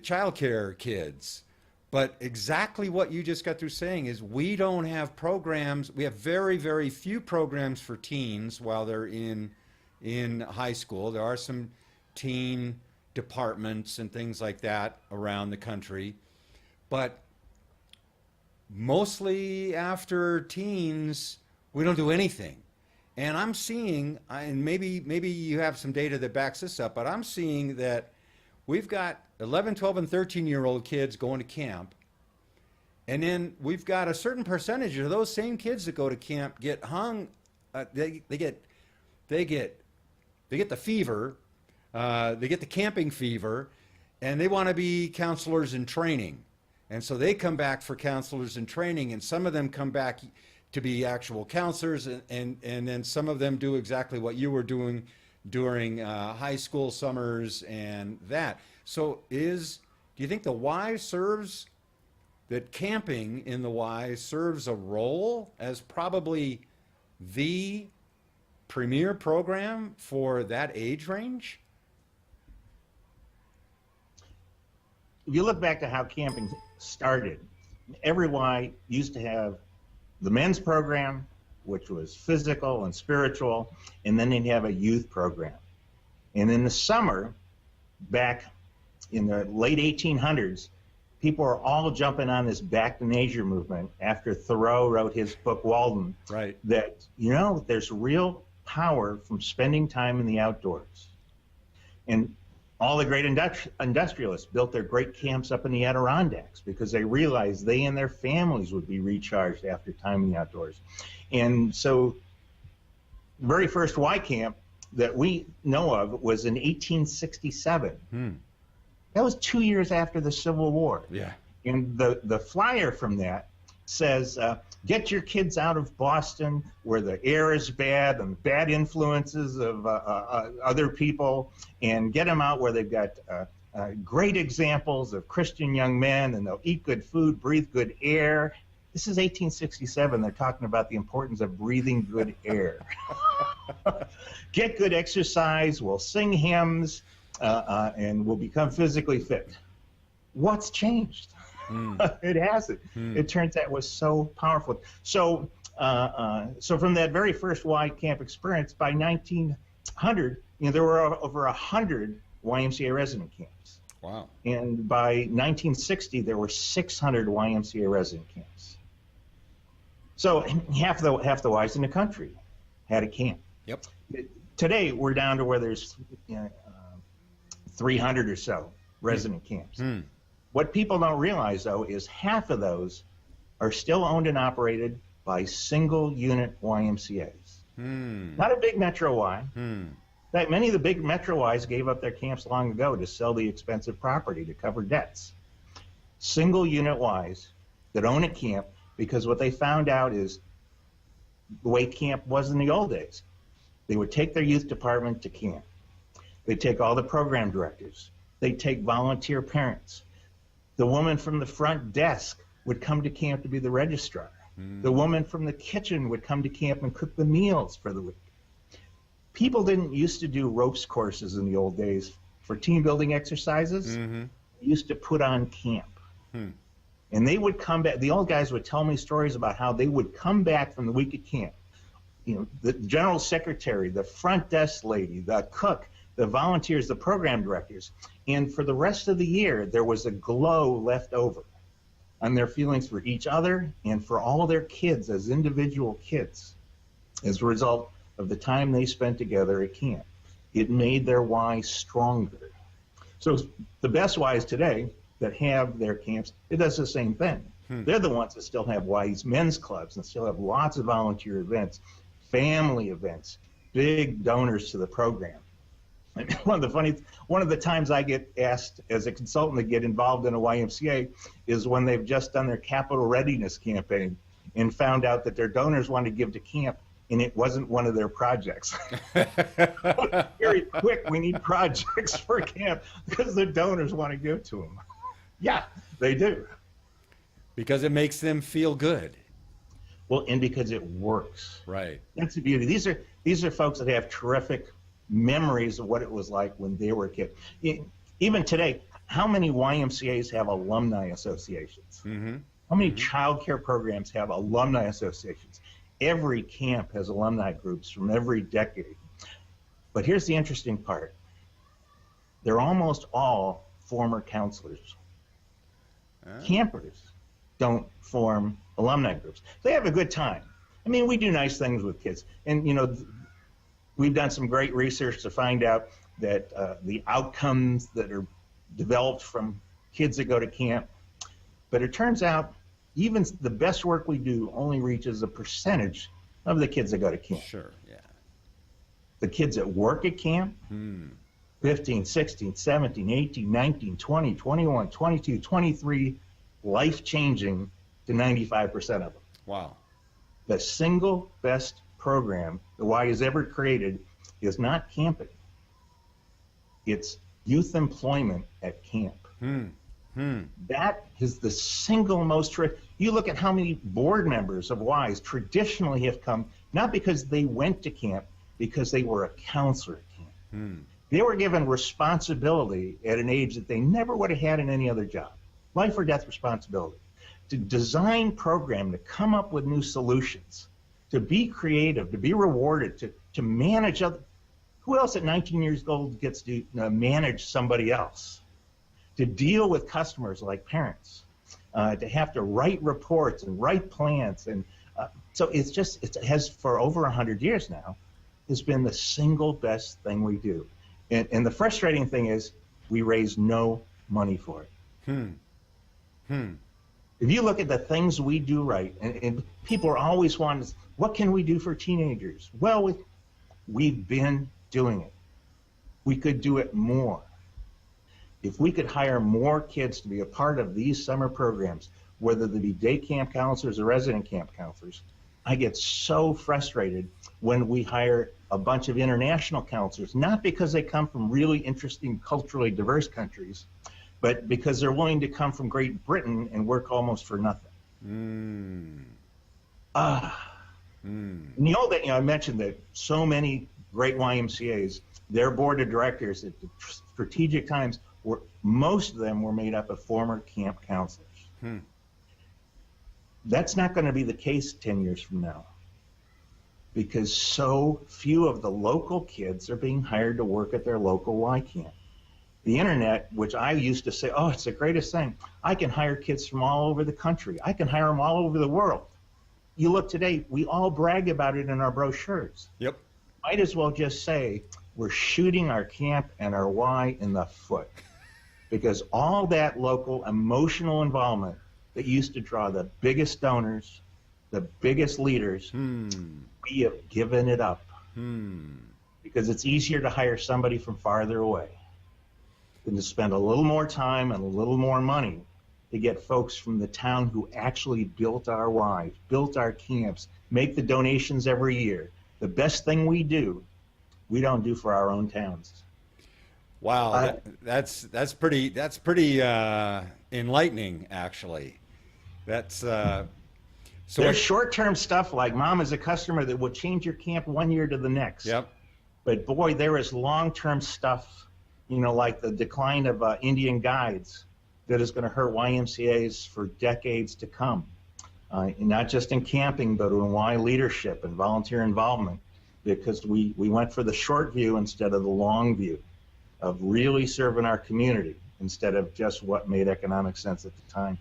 child care kids, but exactly what you just got through saying is we don't have programs. We have very, very few programs for teens while they're in high school. There are some teen departments and things like that around the country, but mostly after teens, we don't do anything. And I'm seeing, and maybe you have some data that backs this up, but I'm seeing that we've got 11, 12, and 13-year-old kids going to camp, and then we've got a certain percentage of those same kids that go to camp get hung. They get the fever, they get the camping fever, and they want to be counselors in training. And so they come back for counselors in training, and some of them come back to be actual counselors, and then some of them do exactly what you were doing during high school summers and that. So do you think the Y serves, that camping in the Y serves a role as probably the premier program for that age range? If you look back to how camping started, every Y used to have the men's program, which was physical and spiritual, and then they'd have a youth program. And in the summer, back in the late 1800s, people were all jumping on this back to nature movement after Thoreau wrote his book Walden. Right. That, there's real power from spending time in the outdoors. And all the great industrialists built their great camps up in the Adirondacks because they realized they and their families would be recharged after time in the outdoors. And so the very first Y camp that we know of was in 1867. That was 2 years after the Civil War. Yeah. And the flyer from that says, get your kids out of Boston where the air is bad and bad influences of other people, and get them out where they've got great examples of Christian young men, and they'll eat good food, breathe good air. This is 1867. They're talking about the importance of breathing good air. Get good exercise, we'll sing hymns, and we'll become physically fit. What's changed? It hasn't. It turns out it was so powerful. So from that very first Y camp experience, by 1900, there were over 100 YMCA resident camps. Wow. And by 1960, there were 600 YMCA resident camps. So half the Ys in the country had a camp. Yep. Today, we're down to where there's 300 or so resident camps. What people don't realize, though, is half of those are still owned and operated by single unit YMCAs. Not a big Metro Y. In fact, many of the big Metro Ys gave up their camps long ago to sell the expensive property to cover debts. Single unit Ys that own a camp, because what they found out is the way camp was in the old days. They would take their youth department to camp. They'd take all the program directors. They'd take volunteer parents. The woman from the front desk would come to camp to be the registrar. The woman from the kitchen would come to camp and cook the meals for the week. People didn't used to do ropes courses in the old days for team building exercises. They used to put on camp. And they would come back. The old guys would tell me stories about how they would come back from the week at camp. The general secretary, the front desk lady, the cook, the volunteers, the program directors. And for the rest of the year, there was a glow left over on their feelings for each other and for all their kids as individual kids as a result of the time they spent together at camp. It made their why stronger. So the best Ys today that have their camps, it does the same thing. They're the ones that still have Ys men's clubs and still have lots of volunteer events, family events, big donors to the program. And one of the times I get asked as a consultant to get involved in a YMCA is when they've just done their capital readiness campaign and found out that their donors want to give to camp and it wasn't one of their projects. Very quick, we need projects for camp because the donors want to give to them. Yeah, they do. Because it makes them feel good. Well, and because it works. Right. That's the beauty. These are folks that have terrific memories of what it was like when they were a kid. Even today, how many YMCAs have alumni associations? Mm-hmm. How many child care programs have alumni associations? Every camp has alumni groups from every decade. But here's the interesting part. They're almost all former counselors. Campers don't form alumni groups. They have a good time. I mean, we do nice things with kids. And, you know, we've done some great research to find out that the outcomes that are developed from kids that go to camp. But it turns out even the best work we do only reaches a percentage of the kids that go to camp. Sure, yeah. The kids that work at camp, 15, 16, 17, 18, 19, 20, 21, 22, 23, life-changing to 95% of them. Wow. The single best program the Y has ever created is not camping. It's youth employment at camp. That is the single most terrific. You look at how many board members of Ys traditionally have come, not because they went to camp, because they were a counselor at camp. They were given responsibility at an age that they never would have had in any other job. Life or death responsibility. To design program, to come up with new solutions, to be creative, to be rewarded, to manage other. Who else at 19 years old gets to manage somebody else? To deal with customers like parents, to have to write reports and write plans. And so it has for over 100 years now, has been the single best thing we do. And the frustrating thing is we raise no money for it. If you look at the things we do right, and people are always wanting, what can we do for teenagers? Well, we've been doing it. We could do it more. If we could hire more kids to be a part of these summer programs, whether they be day camp counselors or resident camp counselors, I get so frustrated when we hire a bunch of international counselors, not because they come from really interesting, culturally diverse countries, but because they're willing to come from Great Britain and work almost for nothing. And I mentioned that so many great YMCAs, their board of directors at the strategic times, most of them were made up of former camp counselors. That's not going to be the case 10 years from now, because so few of the local kids are being hired to work at their local Y camp. The internet, which I used to say, oh, it's the greatest thing. I can hire kids from all over the country. I can hire them all over the world. You look today, we all brag about it in our brochures. Yep. Might as well just say we're shooting our camp and our Y in the foot, because all that local emotional involvement that used to draw the biggest donors, the biggest leaders, we have given it up because it's easier to hire somebody from farther away than to spend a little more time and a little more money to get folks from the town who actually built our Ys, built our camps, make the donations every year. The best thing we do, we don't do for our own towns. Wow, that's pretty enlightening, actually. That's so. There's short-term stuff like Mom is a customer that will change your camp one year to the next. Yep. But boy, there is long-term stuff, like the decline of Indian guides that is going to hurt YMCAs for decades to come. Not just in camping, but in Y leadership and volunteer involvement. because we went for the short view instead of the long view of really serving our community instead of just what made economic sense at the time.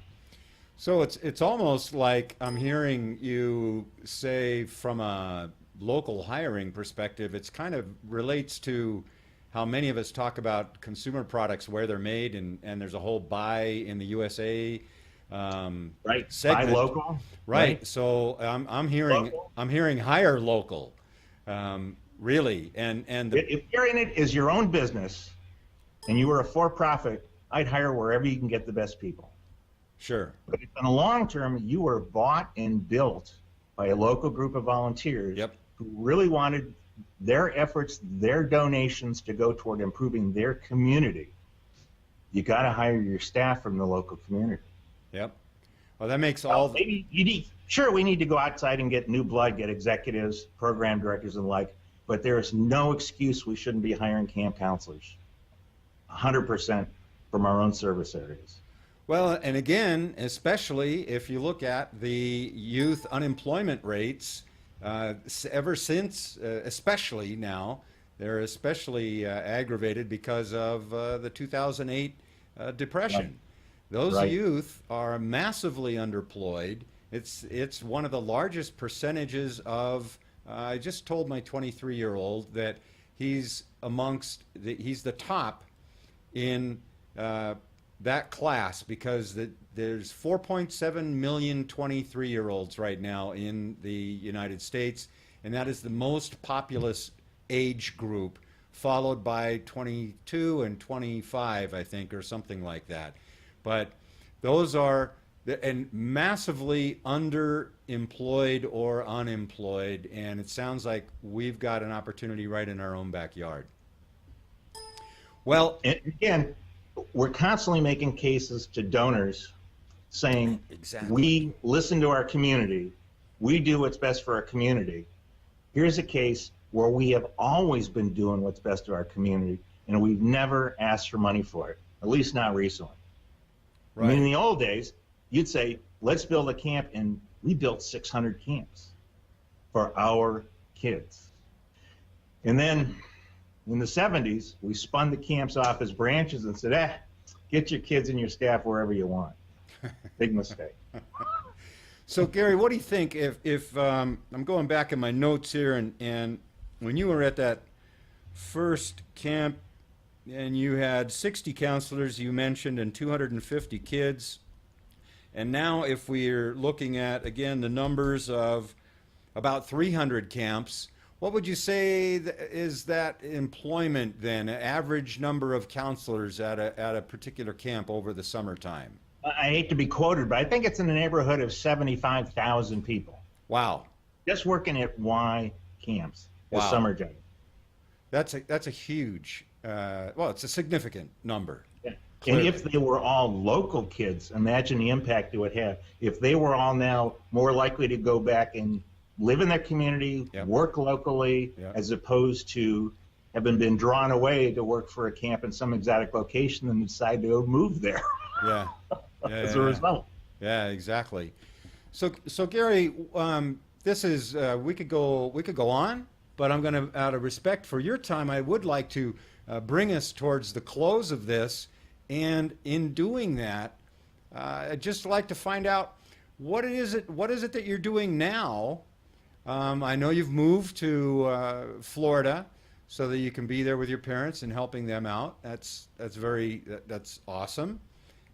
So it's almost like I'm hearing you say from a local hiring perspective, it's kind of relates to how many of us talk about consumer products, where they're made, and there's a whole buy in the USA Right. segment. Buy local. Right. So I'm hearing Local. I'm hearing hire local, really, and If you're in it as your own business and you were a for-profit, I'd hire wherever you can get the best people. sure. But if in the long term, you were bought and built by a local group of volunteers Yep. who really wanted their efforts, their donations to go toward improving their community, you got to hire your staff from the local community. Yep. Well, that makes all. Maybe you need, sure, we need to go outside and get new blood, get executives, program directors and the like, but there is no excuse we shouldn't be hiring camp counselors 100% from our own service areas. Well, and again, especially if you look at the youth unemployment rates, ever since, especially now, they're especially aggravated because of the 2008 depression. Right. Those Right. youth are massively underemployed. It's one of the largest percentages of. I just told my 23-year-old that he's he's the top in that class, because there's 4.7 million 23-year-olds right now in the United States, and that is the most populous age group, followed by 22 and 25, I think, or something like that. But those are and massively underemployed or unemployed, and it sounds like we've got an opportunity right in our own backyard. Well, And again, we're constantly making cases to donors saying, exactly. we listen to our community, we do what's best for our community. Here's a case where we have always been doing what's best to our community, and we've never asked for money for it, at least not recently. Right. I mean, in the old days, you'd say, let's build a camp, and we built 600 camps for our kids. And then in the 70s, we spun the camps off as branches and said, get your kids and your staff wherever you want. Big mistake. So Gary, what do you think if I'm going back in my notes here, and when you were at that first camp and you had 60 counselors you mentioned and 250 kids, and now if we're looking at, again, the numbers of about 300 camps, what would you say is that employment then, average number of counselors at a particular camp over the summertime? I hate to be quoted, but I think it's in the neighborhood of 75,000 people. Wow. Just working at Y camps as Wow. summer jobs. That's a huge, well, it's a significant number. Yeah. And Clearly. if they were all local kids, imagine the impact it would have. If they were all now more likely to go back and live in their community, Yep. work locally, Yep. as opposed to having been drawn away to work for a camp in some exotic location and decide to go move there Yeah. as a result. Yeah, exactly. So Gary, this is we could go on, but I'm going to, out of respect for your time, I would like to bring us towards the close of this, and in doing that, I'd just like to find out what is it that you're doing now. I know you've moved to Florida so that you can be there with your parents and helping them out. That's awesome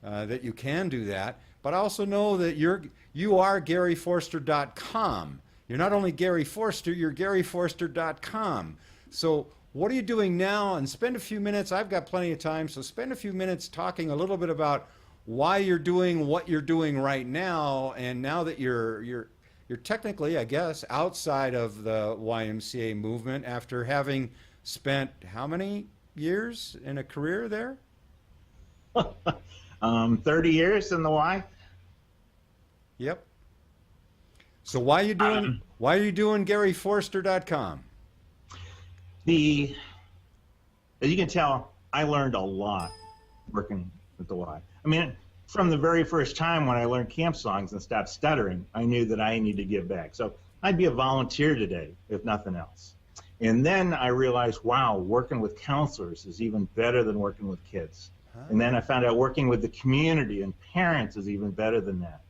that you can do that. But I also know that you are GaryForster.com. You're not only Gary Forster, you're GaryForster.com. So what are you doing now? And spend a few minutes. I've got plenty of time, so spend a few minutes talking a little bit about why you're doing what you're doing right now, and now that you're technically, I guess, outside of the YMCA movement after having spent how many years in a career there? 30 years in the Y. Yep. So why are you doing GaryForster.com? As you can tell, I learned a lot working with the Y. I mean, from the very first time when I learned camp songs and stopped stuttering, I knew that I needed to give back. So I'd be a volunteer today, if nothing else. And then I realized, wow, working with counselors is even better than working with kids. And then I found out working with the community and parents is even better than that.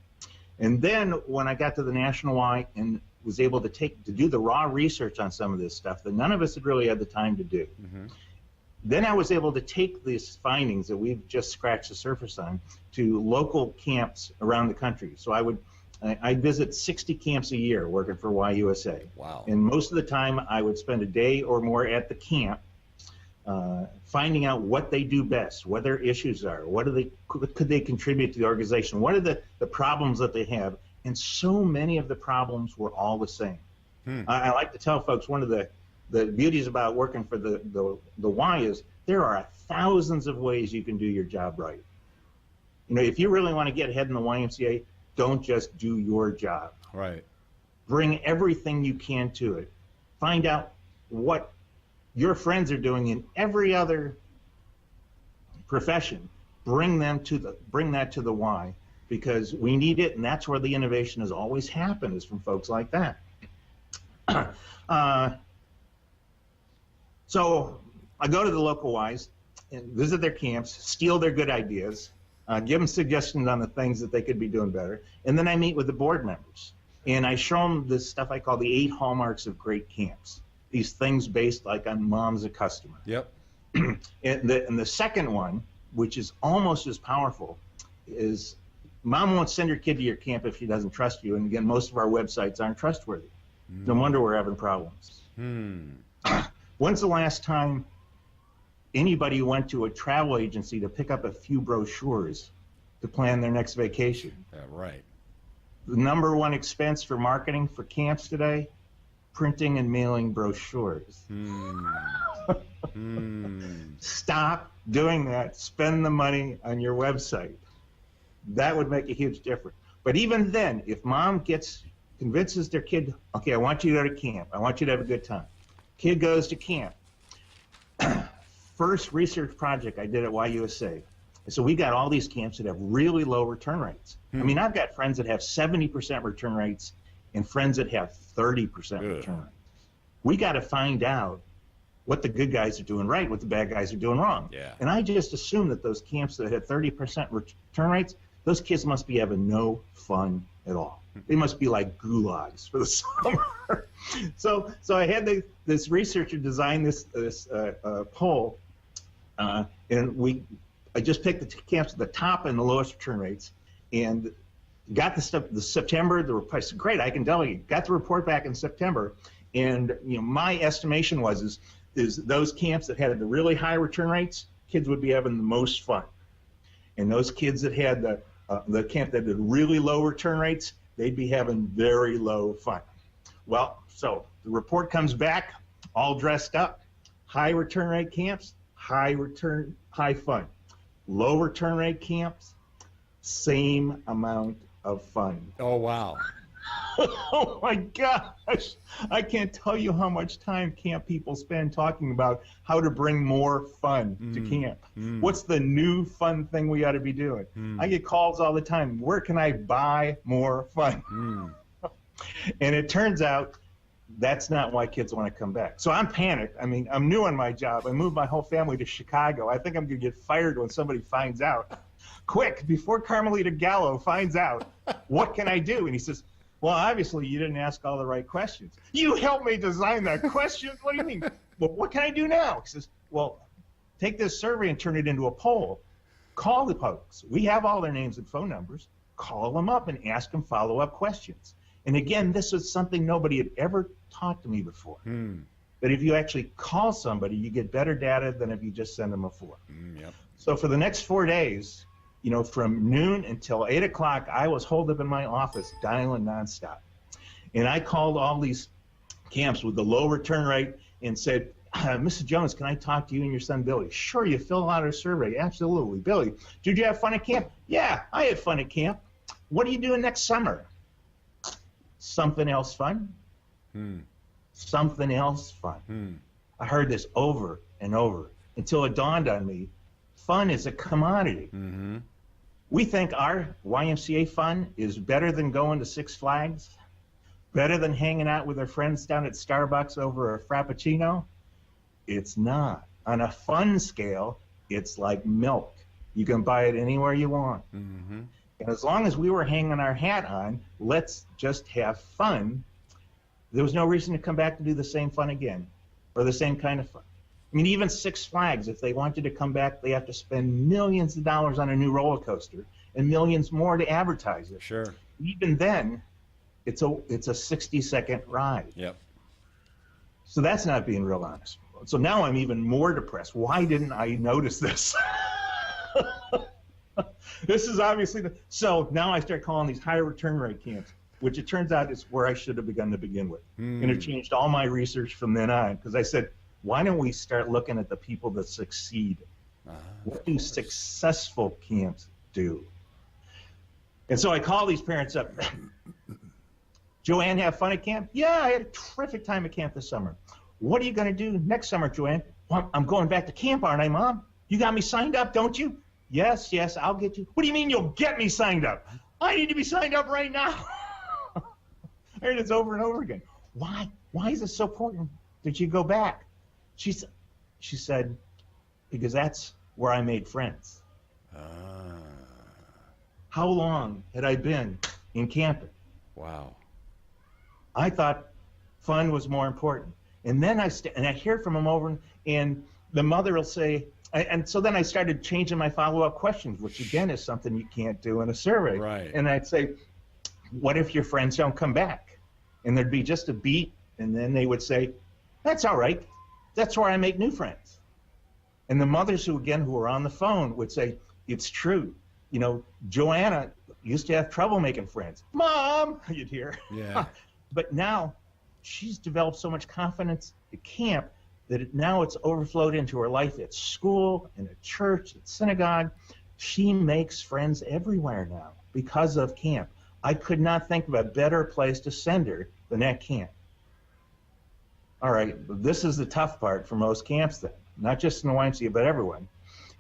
And then when I got to the National Y and was able to do the raw research on some of this stuff that none of us had really had the time to do, then I was able to take these findings that we've just scratched the surface on to local camps around the country. So I'd visit 60 camps a year working for YUSA. Wow. And most of the time I would spend a day or more at the camp finding out what they do best, what their issues are, could they contribute to the organization, what are the problems that they have. And so many of the problems were all the same. I like to tell folks one of the beauties about working for the Y is there are thousands of ways you can do your job right. You know, if you really want to get ahead in the YMCA, don't just do your job. Right. Bring everything you can to it. Find out what your friends are doing in every other profession. Bring that to the Y, because we need it, and that's where the innovation has always happened, is from folks like that. So I go to the local Ys and visit their camps, steal their good ideas, give them suggestions on the things that they could be doing better, and then I meet with the board members. And I show them this stuff I call the 8 hallmarks of great camps. These things based like on mom's a customer. Yep. And the second one, which is almost as powerful, is mom won't send her kid to your camp if she doesn't trust you. And again, most of our websites aren't trustworthy. No wonder we're having problems. When's the last time anybody went to a travel agency to pick up a few brochures to plan their next vacation? Yeah, right. The number one expense for marketing for camps today? Printing and mailing brochures. Stop doing that. Spend the money on your website. That would make a huge difference. But even then, if mom convinces their kid, okay, I want you to go to camp. I want you to have a good time. Kid goes to camp. First research project I did at YUSA. So we got all these camps that have really low return rates. I mean, I've got friends that have 70% return rates and friends that have 30% return rates. We got to find out what the good guys are doing right, what the bad guys are doing wrong. Yeah. And I just assume that those camps that had 30% return rates, those kids must be having no fun at all. They must be like gulags for the summer. So I had this researcher design this poll, and I just picked the camps at the top and the lowest return rates, and got the September. I said, great, I can delegate. Got the report back in September, and my estimation is those camps that had the really high return rates, kids would be having the most fun, and those kids that had the camp that had really low return rates, they'd be having very low fun. Well, so the report comes back, all dressed up. High return rate camps, high fun. Low return rate camps, same amount of fun. Oh, wow. Oh my gosh. I can't tell you how much time camp people spend talking about how to bring more fun to camp. What's the new fun thing we ought to be doing? I get calls all the time. Where can I buy more fun? And it turns out that's not why kids want to come back. So I'm panicked. I mean, I'm new on my job. I moved my whole family to Chicago. I think I'm going to get fired when somebody finds out. Quick, before Carmelita Gallo finds out, what can I do? And he says, well, obviously you didn't ask all the right questions. You helped me design that question? What do you mean? Well, what can I do now? He says, well, take this survey and turn it into a poll. Call the folks. We have all their names and phone numbers. Call them up and ask them follow-up questions. And again, this was something nobody had ever taught to me before. That if you actually call somebody, you get better data than if you just send them a form. Yep. So for the next 4 days, from noon until 8 o'clock, I was holed up in my office dialing nonstop. And I called all these camps with the low return rate and said, Mrs. Jones, can I talk to you and your son Billy? Sure, you fill out a survey. Absolutely. Billy, did you have fun at camp? Yeah, I had fun at camp. What are you doing next summer? Something else fun? Something else fun. I heard this over and over until it dawned on me, fun is a commodity. We think our YMCA fun is better than going to Six Flags. better than hanging out with their friends down at Starbucks over a Frappuccino? It's not. On a fun scale, it's like milk. You can buy it anywhere you want. Mm-hmm. And as long as we were hanging our hat on, let's just have fun, there was no reason to come back to do the same fun again, or the same kind of fun. I mean, even Six Flags, if they wanted to come back, they have to spend millions of dollars on a new roller coaster and millions more to advertise it. Sure. Even then, it's a 60-second ride. Yep. So that's not being real honest. So now I'm even more depressed. Why didn't I notice this? This is obviously so now I start calling these high return rate camps, which it turns out is where I should have begun to begin with. And it changed all my research from then on, because I said, why don't we start looking at the people that succeed? What do successful camps do? And so I call these parents up. Joanne, have fun at camp? Yeah, I had a terrific time at camp this summer. What are you going to do next summer, Joanne? Well, I'm going back to camp, aren't I, Mom? You got me signed up, don't you? Yes, I'll get you. What do you mean you'll get me signed up? I need to be signed up right now. I heard this over and over again. Why? Why is it so important that you go back? She said, because that's where I made friends. How long had I been in camping? Wow. I thought fun was more important. And then I hear from them over, and the mother will say, and so then I started changing my follow-up questions, which again is something you can't do in a survey. Right. And I'd say, what if your friends don't come back? And there'd be just a beat, and then they would say, that's all right. That's where I make new friends. And the mothers who were on the phone would say, it's true. You know, Joanna used to have trouble making friends. Mom, you'd hear. Yeah. But now she's developed so much confidence at camp that now it's overflowed into her life at school, and at church, at synagogue. She makes friends everywhere now because of camp. I could not think of a better place to send her than that camp. All right, this is the tough part for most camps then, not just in the YMCA, but everyone,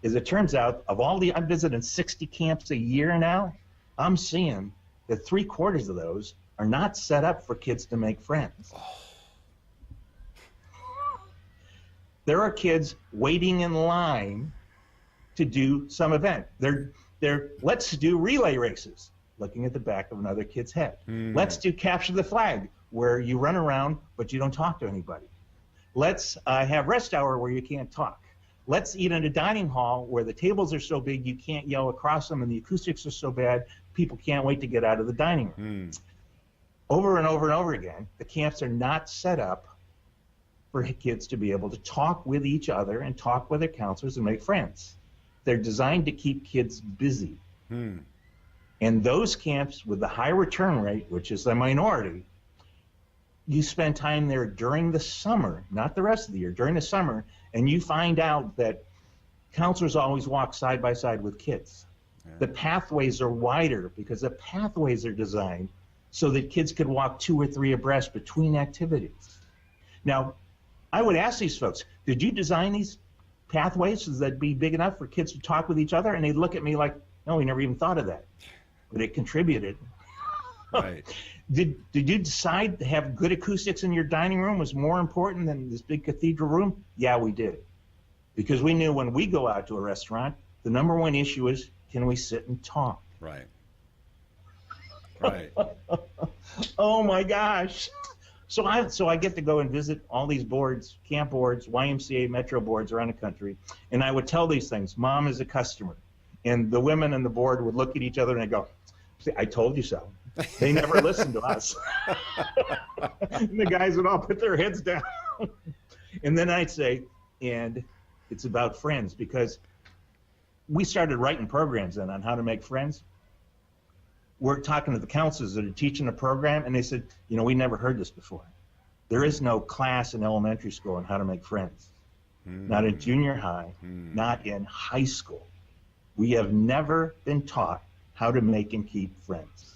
is it turns out I'm visiting 60 camps a year now, I'm seeing that 3/4 of those are not set up for kids to make friends. There are kids waiting in line to do some event. Let's do relay races, looking at the back of another kid's head. Let's do capture the flag, where you run around but you don't talk to anybody. Let's have rest hour where you can't talk. Let's eat in a dining hall where the tables are so big you can't yell across them and the acoustics are so bad people can't wait to get out of the dining room. Over and over and over again, the camps are not set up for kids to be able to talk with each other and talk with their counselors and make friends. They're designed to keep kids busy. And those camps with the high return rate, which is the minority, you spend time there during the summer, not the rest of the year, during the summer, and you find out that counselors always walk side by side with kids. The pathways are wider because the pathways are designed so that kids could walk 2 or 3 abreast between activities. Now, I would ask these folks, did you design these pathways so that'd be big enough for kids to talk with each other? And they'd look at me like, no, we never even thought of that. But it contributed. Right. Did you decide to have good acoustics in your dining room was more important than this big cathedral room? Yeah, we did. Because we knew when we go out to a restaurant, the number one issue is, can we sit and talk? Right. Right. Oh my gosh. So I get to go and visit all these boards, camp boards, YMCA, Metro boards around the country, and I would tell these things. Mom is a customer. And the women on the board would look at each other and they'd go, see, I told you so. They never listened to us. And the guys would all put their heads down. And then I'd say, and it's about friends, because we started writing programs then on how to make friends. We're talking to the counselors that are teaching a program, and they said, you know, we never heard this before. There is no class in elementary school on how to make friends. Not in junior high, not in high school. We have never been taught how to make and keep friends.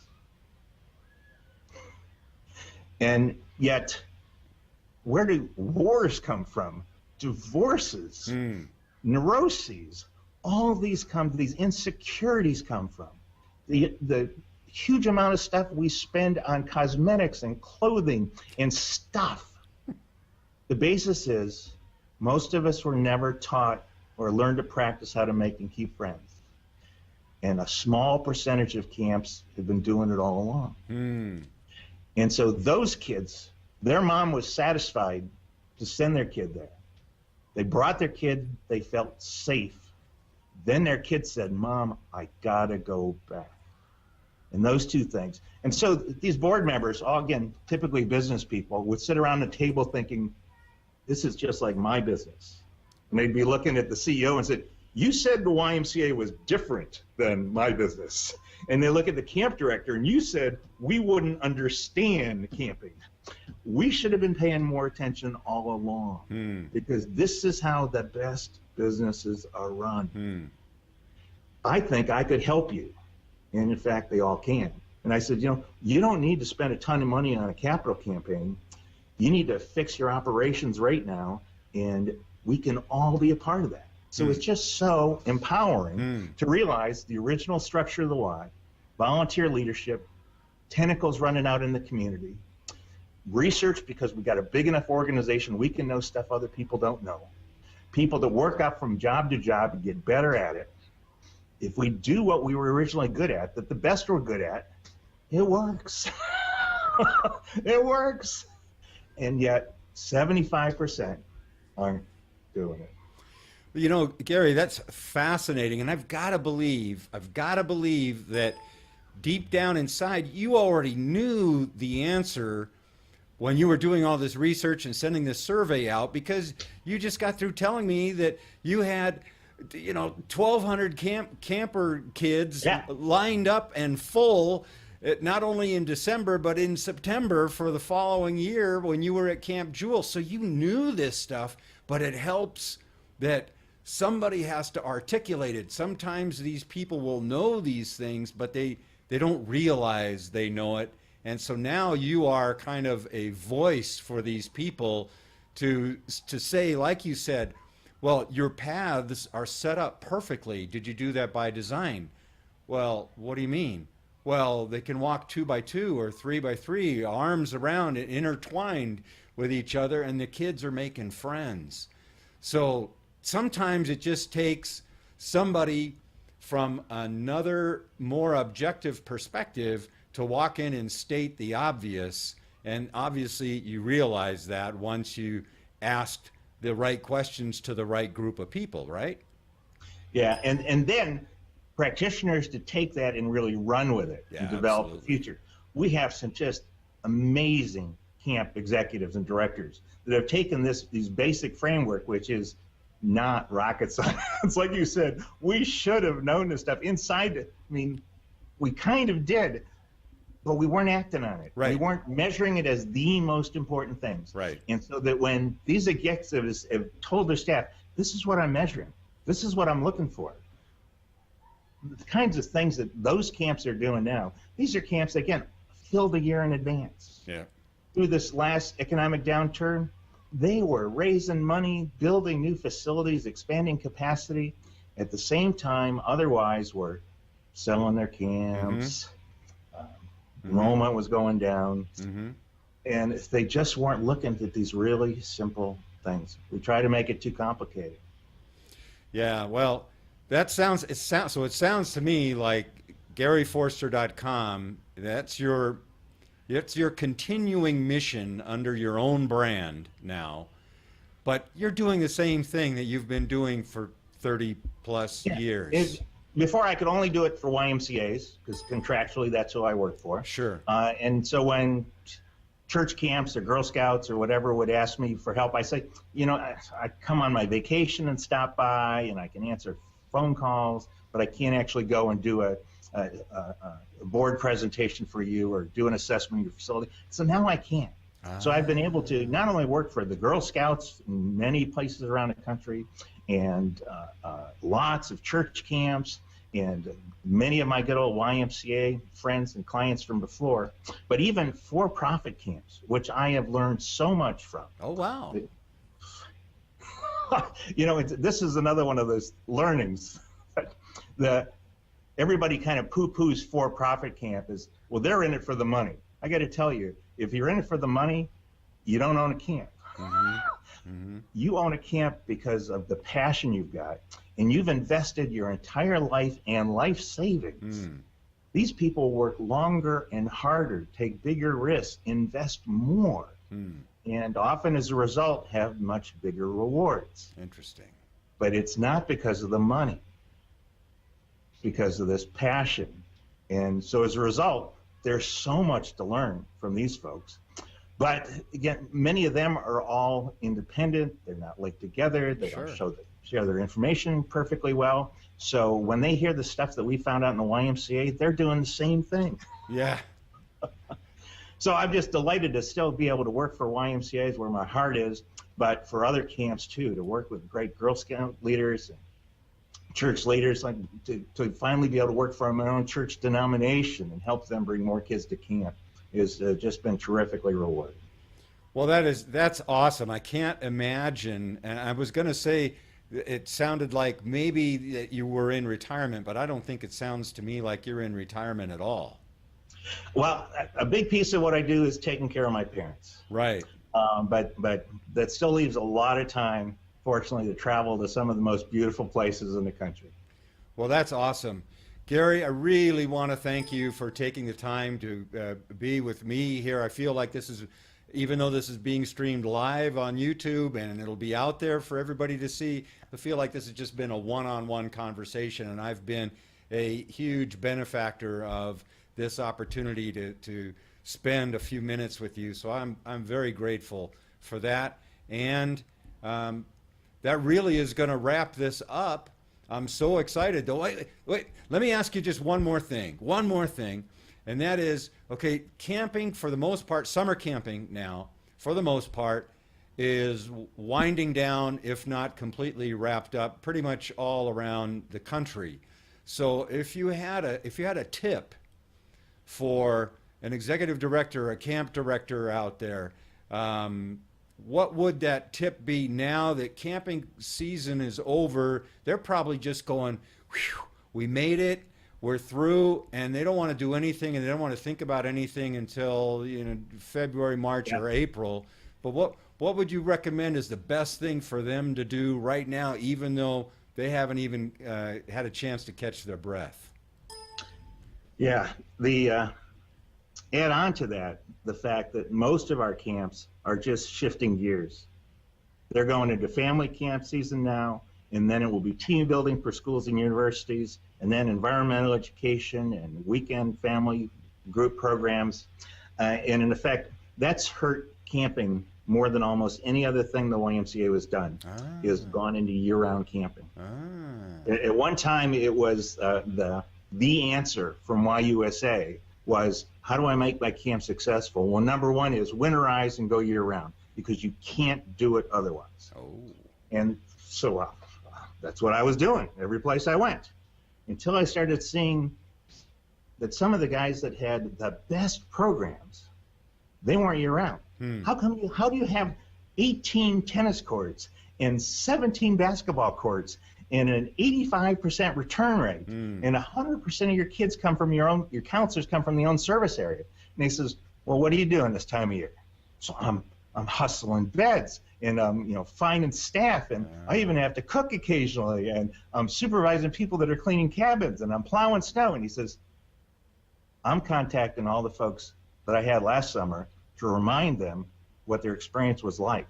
And yet, where do wars come from? Divorces, neuroses, all of these insecurities come from. The huge amount of stuff we spend on cosmetics and clothing and stuff. The basis is most of us were never taught or learned to practice how to make and keep friends. And a small percentage of camps have been doing it all along. And so those kids, their mom was satisfied to send their kid there. They brought their kid, they felt safe. Then their kid said, Mom, I gotta go back. And those two things. And so these board members, all again, typically business people, would sit around the table thinking, this is just like my business. And they'd be looking at the CEO and said, you said the YMCA was different than my business. And they look at the camp director and you said we wouldn't understand camping. We should have been paying more attention all along because this is how the best businesses are run. I think I could help you. And in fact, they all can. And I said, you don't need to spend a ton of money on a capital campaign. You need to fix your operations right now, and we can all be a part of that. So it's just so empowering to realize the original structure of the Y, volunteer leadership, tentacles running out in the community, research because we got a big enough organization we can know stuff other people don't know, people that work up from job to job and get better at it. If we do what we were originally good at, that the best we're good at, it works. It works. And yet 75% aren't doing it. Gary, that's fascinating. And I've got to believe that deep down inside, you already knew the answer when you were doing all this research and sending this survey out, because you just got through telling me that you had 1,200 camper kids lined up and full, not only in December, but in September for the following year when you were at Camp Jewel. So you knew this stuff, but it helps that somebody has to articulate it. Sometimes these people will know these things, but they don't realize they know it. And so now you are kind of a voice for these people to say, like you said, well, your paths are set up perfectly. Did you do that by design? Well, what do you mean? Well, they can walk 2 by 2 or 3 by 3, arms around and intertwined with each other, and the kids are making friends. So sometimes it just takes somebody from another more objective perspective to walk in and state the obvious. And obviously you realize that once you asked the right questions to the right group of people, right? Yeah, and then practitioners to take that and really run with it and develop the future. We have some just amazing camp executives and directors that have taken these basic framework, which is not rocket science. Like you said, we should have known this stuff inside it. I mean, we kind of did, but we weren't acting on it. Right. We weren't measuring it as the most important things. Right. And so that when these executives have told their staff, this is what I'm measuring, this is what I'm looking for, the kinds of things that those camps are doing now, these are camps, again, filled a year in advance. Yeah. Through this last economic downturn, they were raising money, building new facilities, expanding capacity. At the same time, otherwise were selling their camps. Enrollment was going down. And if they just weren't looking at these really simple things, we try to make it too complicated. Yeah, well, it sounds to me like GaryForster.com, that's your continuing mission under your own brand now, but you're doing the same thing that you've been doing for 30 plus years. Before I could only do it for YMCAs, because contractually that's who I work for. Sure. And so when church camps or Girl Scouts or whatever would ask me for help, I say, I come on my vacation and stop by, and I can answer phone calls, but I can't actually go and do a board presentation for you or do an assessment of your facility. So now I can. So I've been able to not only work for the Girl Scouts in many places around the country, and lots of church camps, and many of my good old YMCA friends and clients from before, but even for-profit camps, which I have learned so much from. Oh, wow. This is another one of those learnings. everybody kind of poo-poos for-profit camp is, well, they're in it for the money. I got to tell you, if you're in it for the money, you don't own a camp. You own a camp because of the passion you've got, and you've invested your entire life and life savings. These people work longer and harder, take bigger risks, invest more, and often as a result have much bigger rewards. Interesting. But it's not because of the money. It's because of this passion. And so as a result, there's so much to learn from these folks. But again, many of them are all independent. They're not linked together. They don't share their information perfectly well. So when they hear the stuff that we found out in the YMCA, they're doing the same thing. Yeah. So I'm just delighted to still be able to work for YMCAs where my heart is, but for other camps too, to work with great Girl Scout leaders and church leaders, like to finally be able to work for my own church denomination and help them bring more kids to camp is just been terrifically rewarding. Well, that's awesome. I can't imagine, and I was going to say it sounded like maybe that you were in retirement, but I don't think it sounds to me like you're in retirement at all. Well, a big piece of what I do is taking care of my parents. Right. But that still leaves a lot of time, fortunately, to travel to some of the most beautiful places in the country. Well, that's awesome. Gary, I really want to thank you for taking the time to be with me here. I feel like this is, even though this is being streamed live on YouTube and it'll be out there for everybody to see, I feel like this has just been a one-on-one conversation, and I've been a huge benefactor of this opportunity to spend a few minutes with you. So I'm very grateful for that. And that really is going to wrap this up. I'm so excited. Though, wait, let me ask you just one more thing, and that is, okay, camping for the most part, summer camping now, for the most part, is winding down, if not completely wrapped up, pretty much all around the country. So if you had a tip for an executive director, a camp director out there, what would that tip be now that camping season is over? They're probably just going, whew, we made it, we're through, and they don't want to do anything, and they don't want to think about anything until February, March, or April. But what would you recommend is the best thing for them to do right now, even though they haven't even had a chance to catch their breath? Yeah, add on to that the fact that most of our camps are just shifting gears. They're going into family camp season now, and then it will be team building for schools and universities, and then environmental education and weekend family group programs. And in effect, that's hurt camping more than almost any other thing the YMCA has done, is gone into year-round camping. At one time, it was the answer from YUSA was, how do I make my camp successful? Well, number one is winterize and go year-round, because you can't do it otherwise. And so that's what I was doing every place I went, until I started seeing that some of the guys that had the best programs, they weren't year-round. How do you have 18 tennis courts and 17 basketball courts and an 85% return rate, and 100% of your kids come from your counselors come from the own service area? And he says, well, what are you doing this time of year? So I'm hustling beds, and finding staff, and I even have to cook occasionally, and I'm supervising people that are cleaning cabins, and I'm plowing snow. And he says, I'm contacting all the folks that I had last summer to remind them what their experience was like,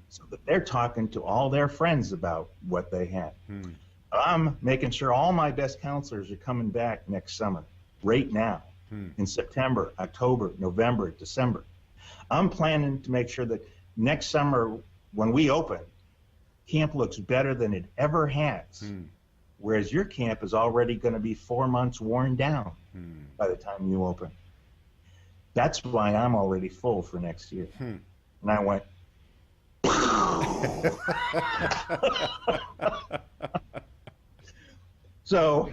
so that they're talking to all their friends about what they had. I'm making sure all my best counselors are coming back next summer, right now, in September, October, November, December. I'm planning to make sure that next summer, when we open, camp looks better than it ever has, whereas your camp is already going to be 4 months worn down by the time you open. That's why I'm already full for next year. And I went, so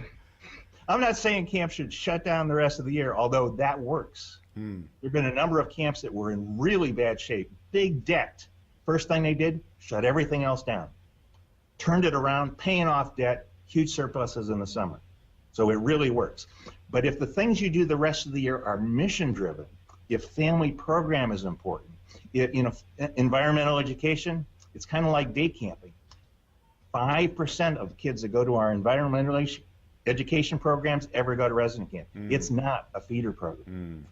I'm not saying camp should shut down the rest of the year, although that works. There have been a number of camps that were in really bad shape, big debt. First thing they did, shut everything else down. Turned it around, paying off debt, huge surpluses in the summer. So it really works. But if the things you do the rest of the year are mission driven, if family program is important, environmental education, it's kind of like day camping. 5% of kids that go to our environmental education programs ever go to resident camp. It's not a feeder program.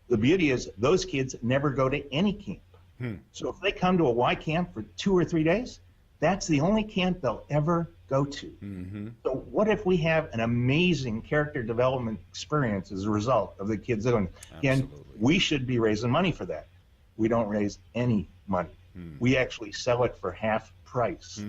The beauty is those kids never go to any camp. So if they come to a Y camp for 2 or 3 days, that's the only camp they'll ever go to. So what if we have an amazing character development experience as a result of the kids doing it? And we should be raising money for that. We don't raise any money. We actually sell it for half price.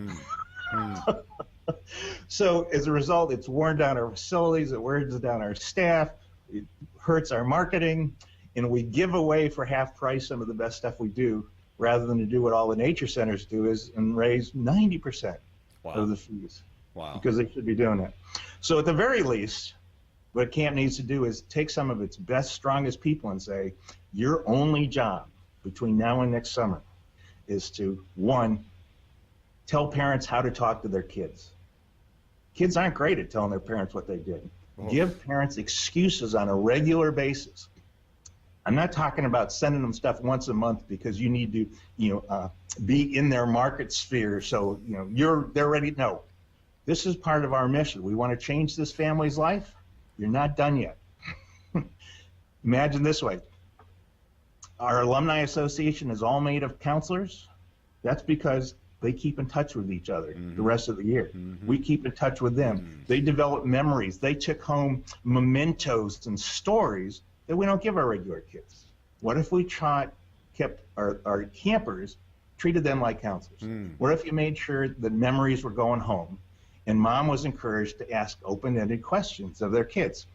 So as a result, it's worn down our facilities, it wears down our staff, it hurts our marketing, and we give away for half price some of the best stuff we do, rather than to do what all the nature centers do and raise 90% of the fees. Because they should be doing that. So at the very least, what camp needs to do is take some of its best, strongest people and say, your only job between now and next summer is to, one, tell parents how to talk to their kids. Kids aren't great at telling their parents what they did. Give parents excuses on a regular basis. I'm not talking about sending them stuff once a month because you need to, be in their market sphere. So, they're ready. No, this is part of our mission. We want to change this family's life. You're not done yet. Imagine this way. Our alumni association is all made of counselors. That's because they keep in touch with each other the rest of the year. We keep in touch with them. They develop memories. They took home mementos and stories that we don't give our regular kids. What if we kept our campers, treated them like counselors? What if you made sure the memories were going home and mom was encouraged to ask open-ended questions of their kids?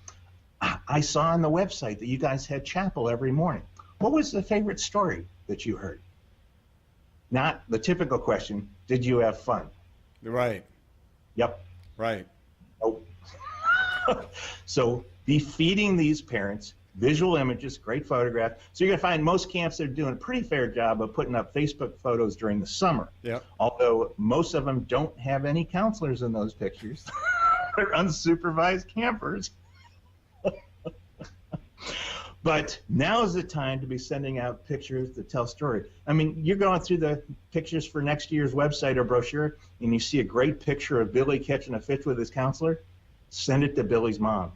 I saw on the website that you guys had chapel every morning. What was the favorite story that you heard? Not the typical question, did you have fun? Right. Yep. Right. Oh. So be feeding these parents visual images, great photograph. So you're going to find most camps are doing a pretty fair job of putting up Facebook photos during the summer. Yep. Although most of them don't have any counselors in those pictures. They're unsupervised campers. But now is the time to be sending out pictures that tell story. I mean, you're going through the pictures for next year's website or brochure, and you see a great picture of Billy catching a fish with his counselor. Send it to Billy's mom.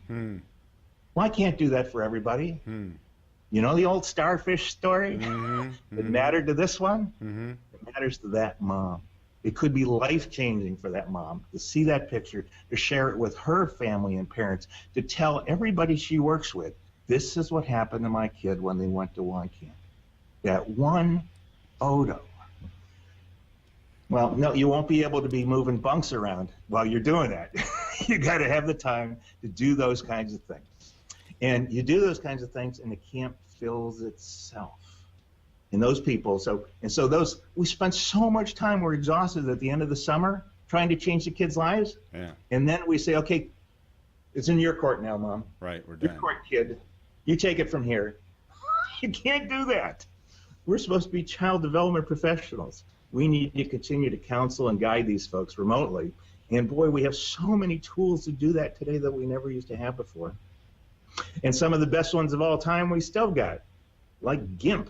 Well, I can't do that for everybody. You know the old starfish story? It mattered to this one. It matters to that mom. It could be life-changing for that mom to see that picture, to share it with her family and parents, to tell everybody she works with, this is what happened to my kid when they went to Y camp. That one photo. Well, no, you won't be able to be moving bunks around while you're doing that. You got to have the time to do those kinds of things. And you do those kinds of things, and the camp fills itself. And those people, we spent so much time, we're exhausted at the end of the summer trying to change the kids' lives. Yeah. And then we say, okay, it's in your court now, Mom. Right, we're done. Your court, kid. You take it from here. You can't do that. We're supposed to be child development professionals. We need to continue to counsel and guide these folks remotely. And boy, we have so many tools to do that today that we never used to have before. And some of the best ones of all time we still got, like GIMP.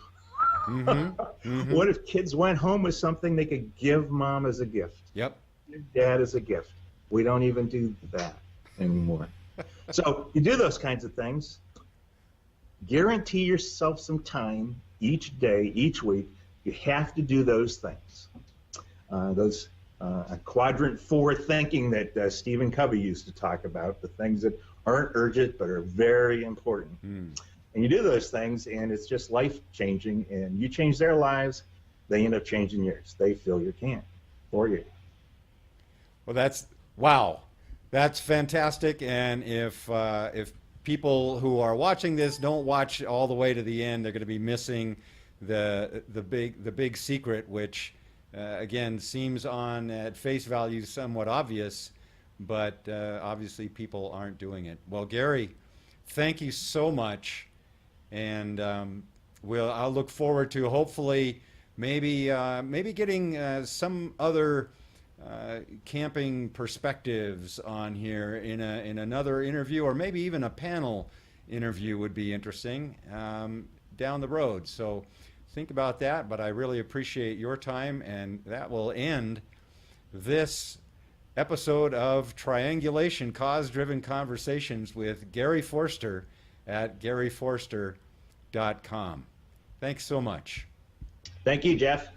What if kids went home with something they could give mom as a gift? Yep. Give dad as a gift. We don't even do that anymore. So you do those kinds of things. Guarantee yourself some time each day, each week. You have to do those things. Quadrant 4 thinking that Stephen Covey used to talk about, the things that aren't urgent but are very important. And you do those things, and it's just life-changing, and you change their lives, they end up changing yours. They fill your can for you. Well, wow. That's fantastic, and if people who are watching this don't watch all the way to the end, they're going to be missing the big secret, which again seems on at face value somewhat obvious, but obviously people aren't doing it. Well, Gary, thank you so much, and I'll look forward to hopefully maybe getting some other camping perspectives on here in another interview, or maybe even a panel interview would be interesting down the road. So think about that, but I really appreciate your time, and that will end this episode of Triangulation, Cause-Driven Conversations with Gary Forster at garyforster.com. Thanks so much. Thank you, Jeff.